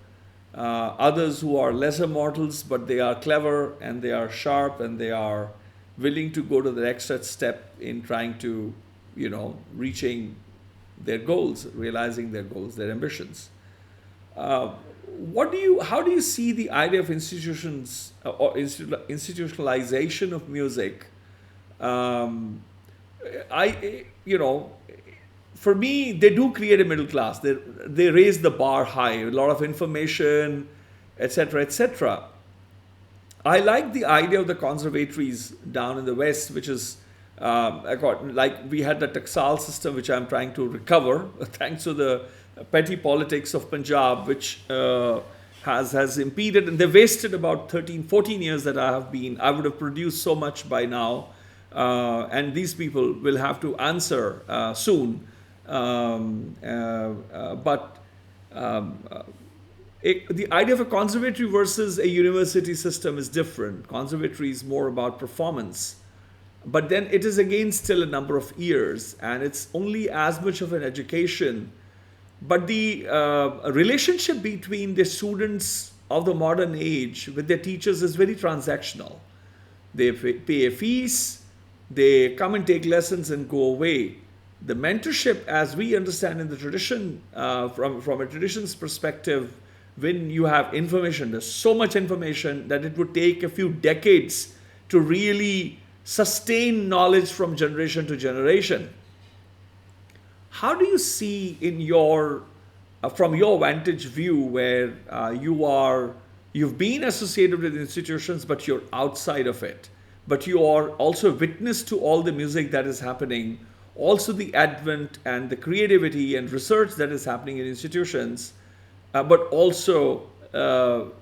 Others who are lesser mortals, but they are clever and they are sharp and they are willing to go to the extra step in trying to, reaching their goals, realizing their goals, their ambitions. How do you see the idea of institutions or institutionalization of music? For me, they do create a middle class. They raise the bar high. A lot of information, etc., etc. I like the idea of the conservatories down in the West, which is like we had the Taxal system, which I'm trying to recover, thanks to the petty politics of Punjab, which has impeded, and they wasted about 13, 14 years that I would have produced so much by now. And these people will have to answer soon. The idea of a conservatory versus a university system is different. Conservatory is more about performance. But then it is again still a number of years, and it's only as much of an education. But the relationship between the students of the modern age with their teachers is very transactional. They pay a fees, they come and take lessons and go away. The mentorship, as we understand in the tradition, from a tradition's perspective, when you have information, there's so much information that it would take a few decades to really sustain knowledge from generation to generation. How do you see from your vantage view, where you've been associated with institutions, but you're outside of it, but you are also witness to all the music that is happening, also the advent and the creativity and research that is happening in institutions, but also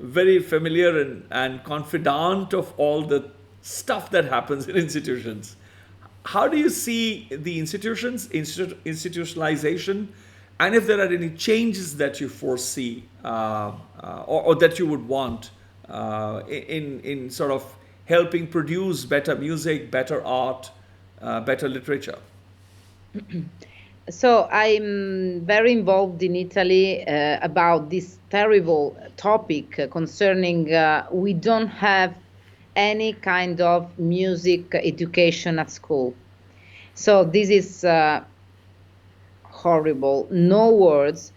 very familiar and confidant of all the stuff that happens in institutions. How do you see the institutionalization, and if there are any changes that you foresee or that you would want in sort of helping produce better music, better art, better literature? So I'm very involved in Italy about this terrible topic concerning we don't have any kind of music education at school. So this is horrible. No words.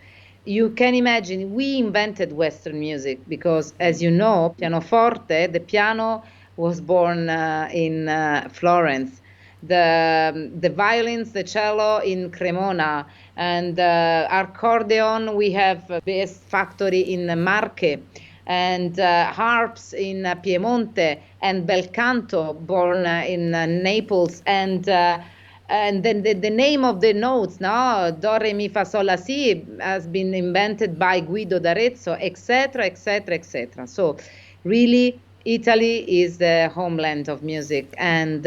You can imagine we invented Western music because, as you know, pianoforte, the piano was born in Florence. The violins, the cello in Cremona, and accordion we have best factory in Marche, and harps in Piemonte, and bel canto born in Naples, and then the name of the notes, no, do re mi fa sol la si, has been invented by Guido d'Arezzo, etc., etc., etc. So really Italy is the homeland of music, and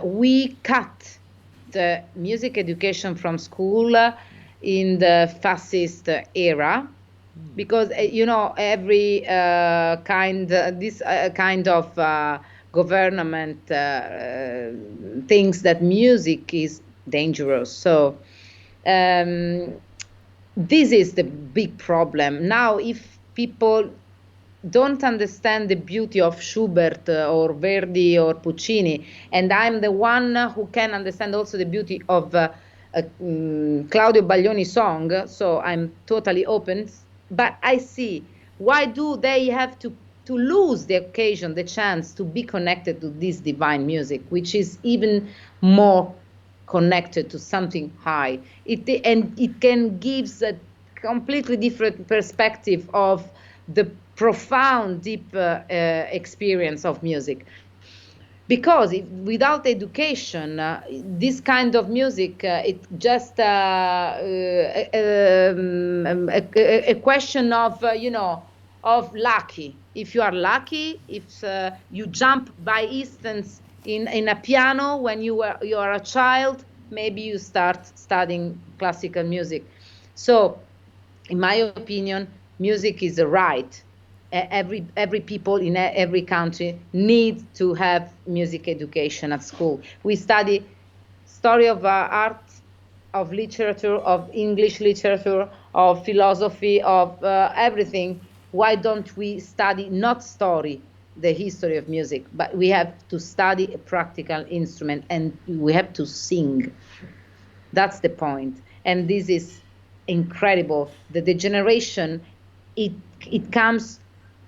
we cut the music education from school in the fascist era, because every kind of government thinks that music is dangerous. So this is the big problem now. If people don't understand the beauty of Schubert or Verdi or Puccini, and I'm the one who can understand also the beauty of Claudio Baglioni's song, so I'm totally open. But I see, why do they have to lose the occasion, the chance to be connected to this divine music, which is even more connected to something high? It can give a completely different perspective of the profound, deep experience of music. Because without education, this kind of music, it's just a question of, of lucky. If you are lucky, if you jump by instance in a piano when you are a child, maybe you start studying classical music. So, in my opinion, music is a right. Every people in every country need to have music education at school. We study story of art, of literature, of English literature, of philosophy, of everything. Why don't we study not story, the history of music, but we have to study a practical instrument, and we have to sing. That's the point. And this is incredible. The degeneration, it comes,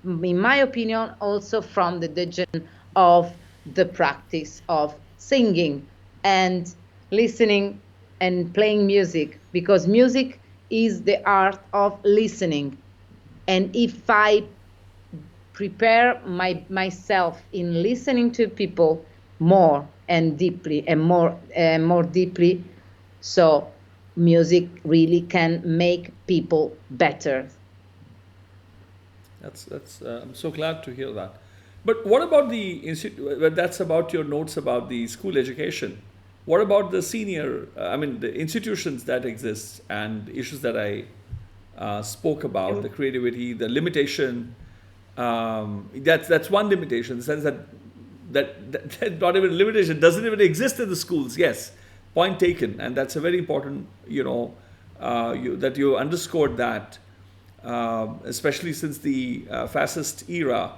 in my opinion, also from the degeneration of the practice of singing and listening and playing music, because music is the art of listening. And if I prepare myself in listening to people more and deeply and more deeply, so music really can make people better. I'm so glad to hear that. But what about the institute? That's about your notes about the school education. What about the senior? The institutions that exist and issues that I spoke about, the creativity, the limitation. That's one limitation. In the sense that not even limitation doesn't even exist in the schools. Yes, point taken, and that's a very important. That you underscored that. Especially since the fascist era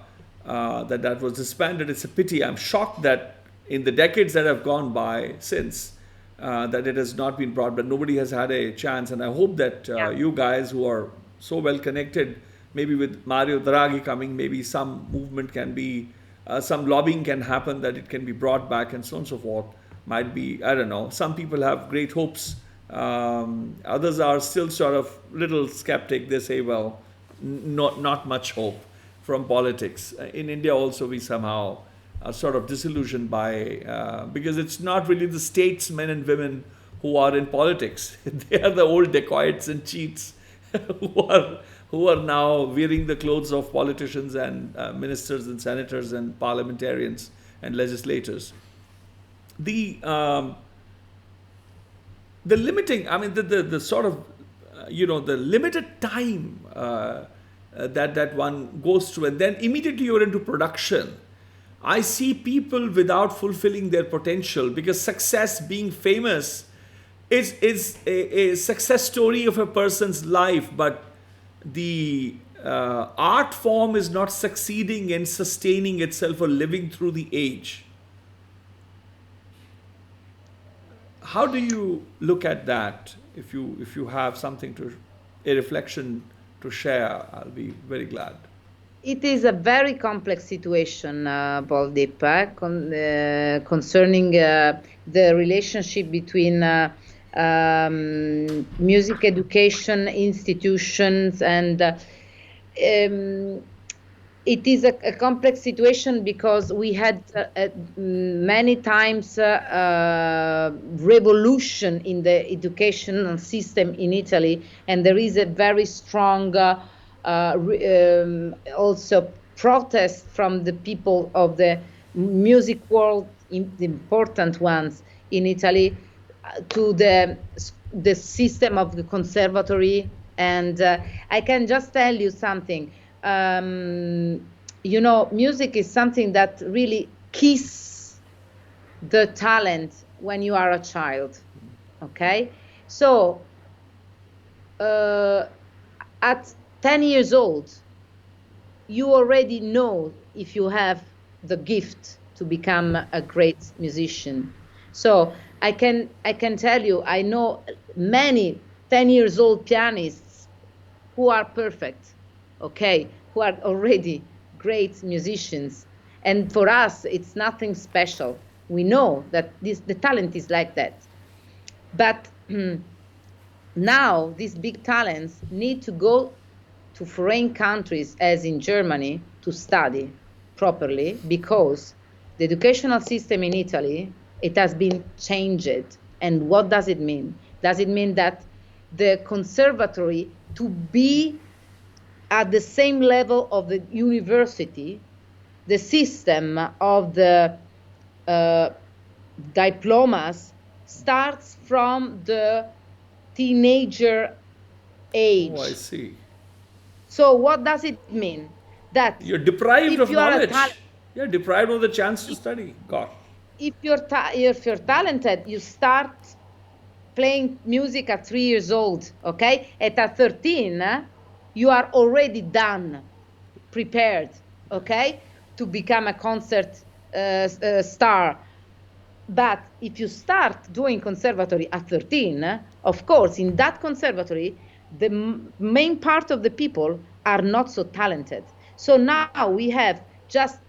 that was disbanded. It's a pity. I'm shocked that in the decades that have gone by since, that it has not been brought, but nobody has had a chance. And I hope that you guys who are so well connected, maybe with Mario Draghi coming, maybe some movement can be, some lobbying can happen, that it can be brought back, and so on and so forth. Might be, I don't know. Some people have great hopes. Others are still sort of little skeptic. They say, well, not much hope from politics. In India also, we somehow are sort of disillusioned by, because it's not really the statesmen and women who are in politics. They are the old dacoits and cheats who are now wearing the clothes of politicians and ministers and senators and parliamentarians and legislators. The limiting, the sort of, the limited time that one goes through, and then immediately you're into production. I see people without fulfilling their potential, because success, being famous, is a success story of a person's life, but the art form is not succeeding in sustaining itself or living through the age. How do you look at that? If you have something a reflection to share, I'll be very glad. It is a very complex situation, Baldeep, concerning the relationship between music education institutions and it is a complex situation because we had many times revolution in the educational system in Italy, and there is a very strong also protest from the people of the music world, the important ones in Italy, to the system of the conservatory. And I can just tell you something. Music is something that really kisses the talent when you are a child. Okay, so at 10 years old, you already know if you have the gift to become a great musician. So I can tell you, I know many 10 years old pianists who are perfect, okay, who are already great musicians. And for us, it's nothing special. We know that the talent is like that. But now these big talents need to go to foreign countries, as in Germany, to study properly, because the educational system in Italy, it has been changed. And what does it mean? Does it mean that the conservatory, to be at the same level of the university, the system of the diplomas starts from the teenager age? Oh, I see. So what does it mean? That You're deprived if of you are knowledge. You're deprived of the chance to study. God. if you're talented, you start playing music at 3 years old, okay? At 13, you are already done, prepared, okay, to become a concert star. But if you start doing conservatory at 13, of course, in that conservatory, the main part of the people are not so talented. So now we have just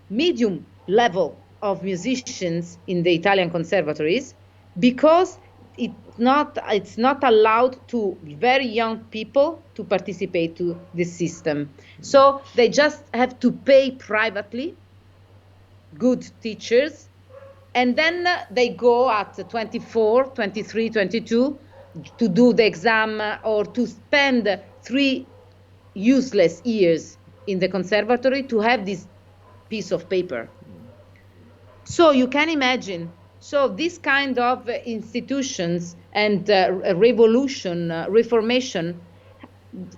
medium level of musicians in the Italian conservatories, because it's not allowed to very young people to participate to this system. So they just have to pay privately good teachers, and then they go at 24, 23, 22 to do the exam, or to spend 3 useless years in the conservatory to have this piece of paper. So you can imagine, so this kind of institutions and reformation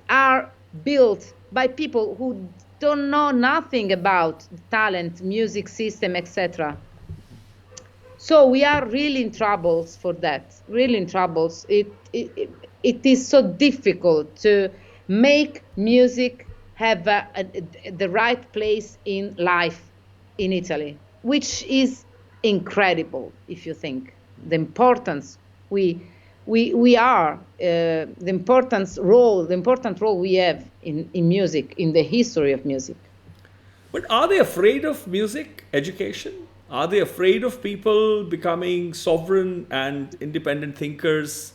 are built by people who don't know nothing about talent, music system, etc. So we are really in troubles for that, really in troubles. It is so difficult to make music have the right place in life in Italy, which is incredible if you think the importance we are, the important role we have in music, in the history of music. But are they afraid of music education? Are they afraid of people becoming sovereign and independent thinkers?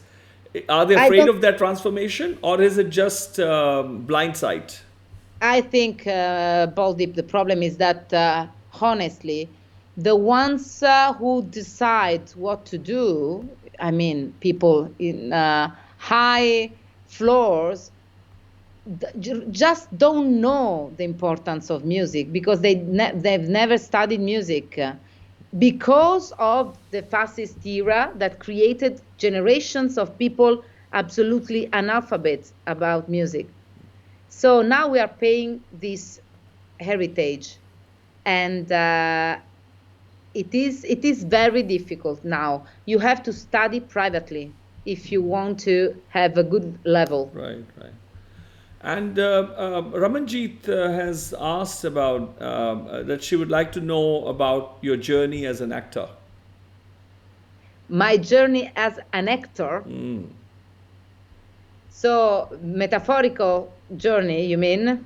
Are they afraid of that transformation, or is it just blind sight? I think, Baldeep, the problem is that, honestly, the ones who decide what to do, I mean, people in high floors, just don't know the importance of music, because they've never studied music, because of the fascist era that created generations of people absolutely analphabet about music. So now we are paying this heritage, and it is very difficult now. You have to study privately if you want to have a good level. Right, right. And Ramanjeet has asked about that she would like to know about your journey as an actor. My journey as an actor. So metaphorical journey, you mean?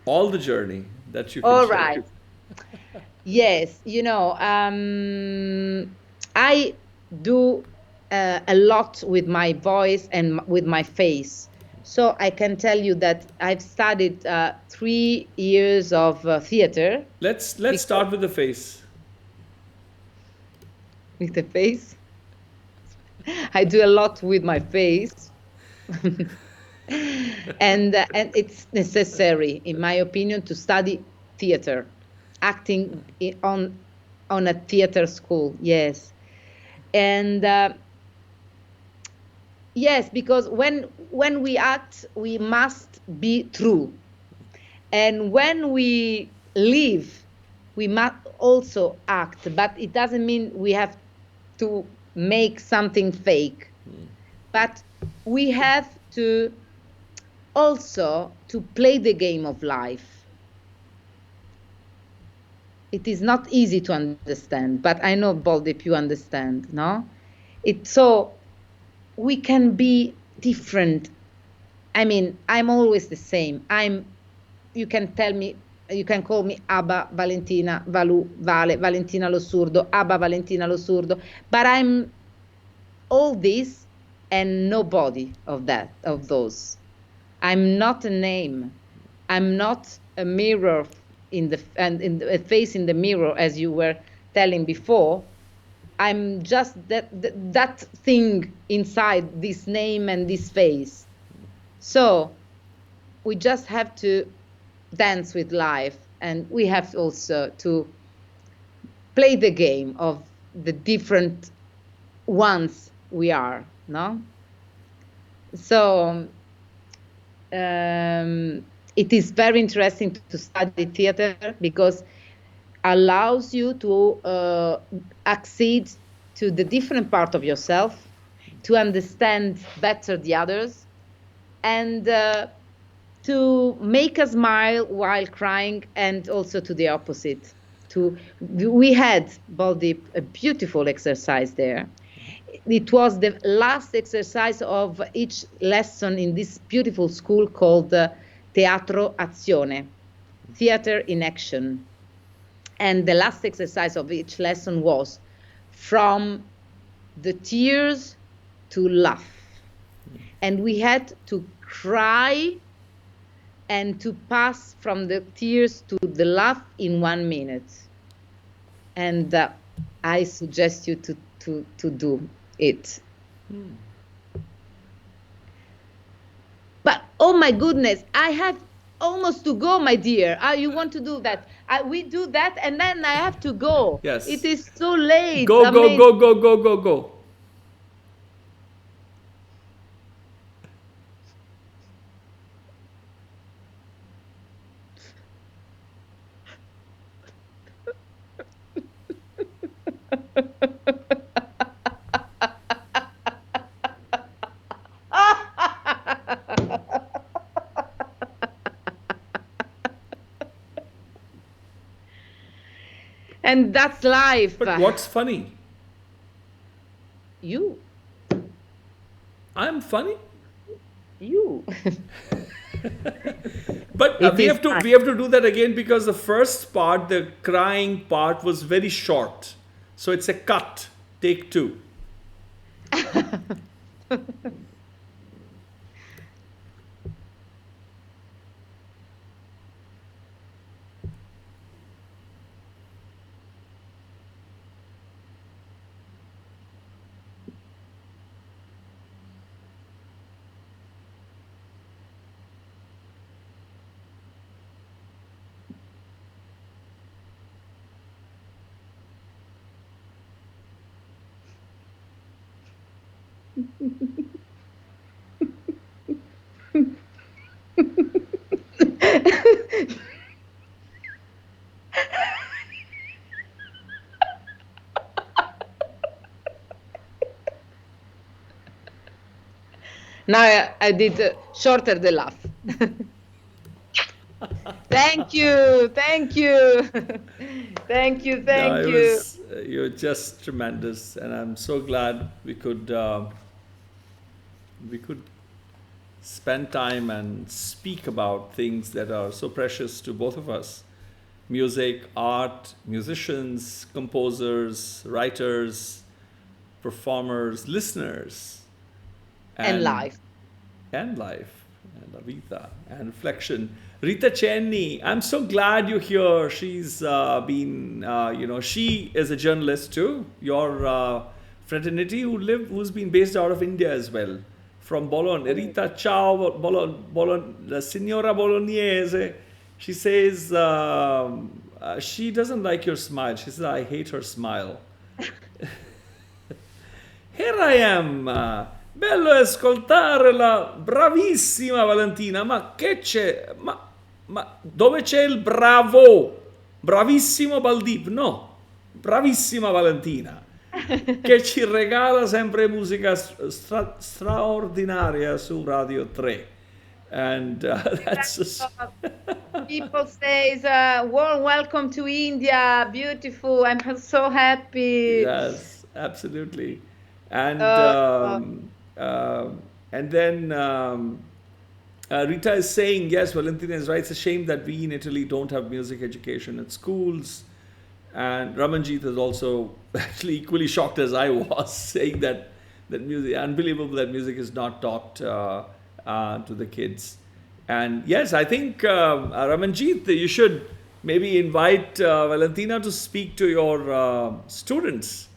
All the journey that you can All share. right. Yes, I do a lot with my voice and with my face. So I can tell you that I've studied 3 years of theater. Let's Because start with the face. with the face, I do a lot with my face. And it's necessary, in my opinion, to study theater, acting on a theater school. Yes, and yes, because when we act, we must be true, and when we live, we must also act. But it doesn't mean we have to make something fake. But we have to also to play the game of life. It is not easy to understand, but I know, Bold, if you understand, no? So we can be different. I mean, I'm always the same. You can tell me, you can call me Abha Valentina, Valentina Lo Surdo, Abha Valentina Lo Surdo, but I'm all this and nobody of those. I'm not a name. I'm not a mirror in a face in the mirror, as you were telling before. I'm just that thing inside this name and this face. So we just have to dance with life, and we have also to play the game of the different ones we are, no? So it is very interesting to study theater because allows you to accede to the different part of yourself, to understand better the others, and to make a smile while crying, and also to the opposite. We had, Baldi, a beautiful exercise there. It was the last exercise of each lesson in this beautiful school called Teatro Azione, Theater in Action. And the last exercise of each lesson was from the tears to laugh. And we had to cry and to pass from the tears to the laugh in 1 minute. And I suggest you to do it. But oh my goodness, I have almost to go, my dear. You want to do that? We do that, and then I have to go. Yes. It is so late. Go, go, Amazing. go, go, go, go, go. And that's life. But what's funny? You. I'm funny? You. But we have to do that again, because the first part, the crying part, was very short. So it's a cut. Take 2. Now I did shorter the laugh. Thank you, thank you, thank you, thank you. You're just tremendous, and I'm so glad we could spend time and speak about things that are so precious to both of us: music, art, musicians, composers, writers, performers, listeners, And life. and life, and a vita, and reflection. Rita Chenny, I'm so glad you're here. She's she is a journalist too. Your fraternity who's been based out of India as well, from Bologna. Rita, ciao, Bologna, la signora Bolognese. She says she doesn't like your smile. She says, I hate her smile. Here I am. Bello ascoltare la bravissima Valentina. Ma che c'è? Ma dove c'è il bravo? Bravissimo Baldip? No, bravissima Valentina. Che ci regala sempre musica straordinaria su Radio 3. And that's just... People say, warm welcome to India. Beautiful. I'm so happy. Yes, absolutely. And then Rita is saying, yes, Valentina is right. It's a shame that we in Italy don't have music education at schools. And Ramanjit is also actually equally shocked as I was, saying that music, unbelievable that music is not taught to the kids. And yes, I think Ramanjit, you should maybe invite Valentina to speak to your students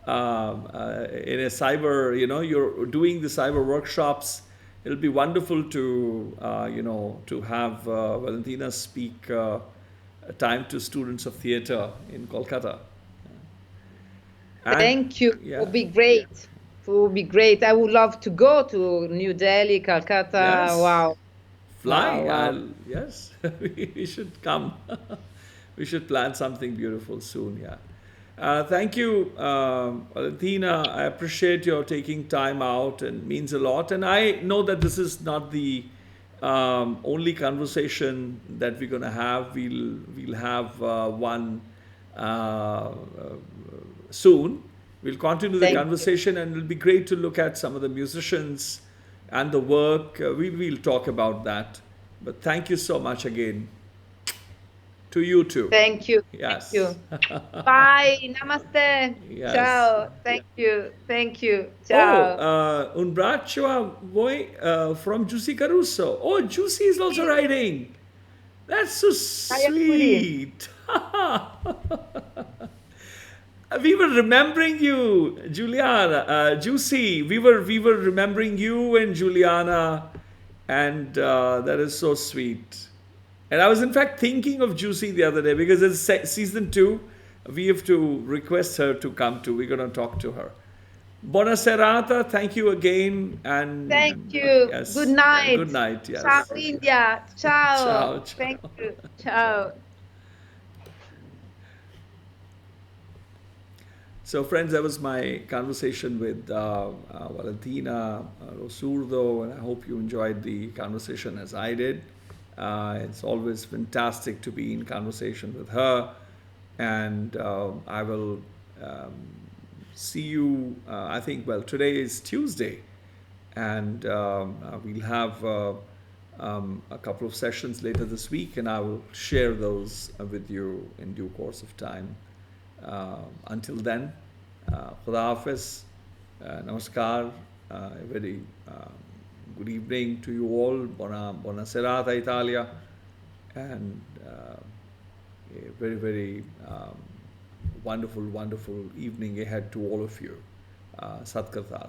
in a cyber, you're doing the cyber workshops. It'll be wonderful to, to have Valentina speak time to students of theatre in Kolkata. Thank you. Yeah. It would be great. It would be great. I would love to go to New Delhi, Calcutta. Yes. Wow. Fly. Wow. Yes. We should come. We should plan something beautiful soon. Yeah. Thank you, Valentina. I appreciate your taking time out, and means a lot. And I know that this is not the only conversation that we're going to have. We'll have one soon. We'll continue the conversation, and it'll be great to look at some of the musicians and the work. We'll talk about that. But thank you so much again. To you too. Thank you. Yes. Thank you. Bye. Namaste. Yes. Ciao. Thank you. Thank you. Ciao. Oh, un braccio a voi from Giusy Caruso. Oh, Giusy is also writing. That's so sweet. We were remembering you, Juliana, Giusy. We were remembering you and Juliana, and that is so sweet. And I was in fact thinking of Giusy the other day, because it's season 2. We have to request her to come too. We're going to talk to her. Buona serata. Thank you again. And thank you. Yes. Good night. Good night. Yes. Ciao, India. Ciao. Ciao. Thank you. Ciao. So friends, that was my conversation with Valentina Lo Surdo, and I hope you enjoyed the conversation as I did. It's always fantastic to be in conversation with her, and I will see you, I think, today is Tuesday, and we'll have a couple of sessions later this week, and I will share those with you in due course of time. Until then, Khuda Hafiz, Namaskar, a very good evening to you all. Buona serata, Italia. And a very, very wonderful, wonderful evening ahead to all of you. Sat Kartar.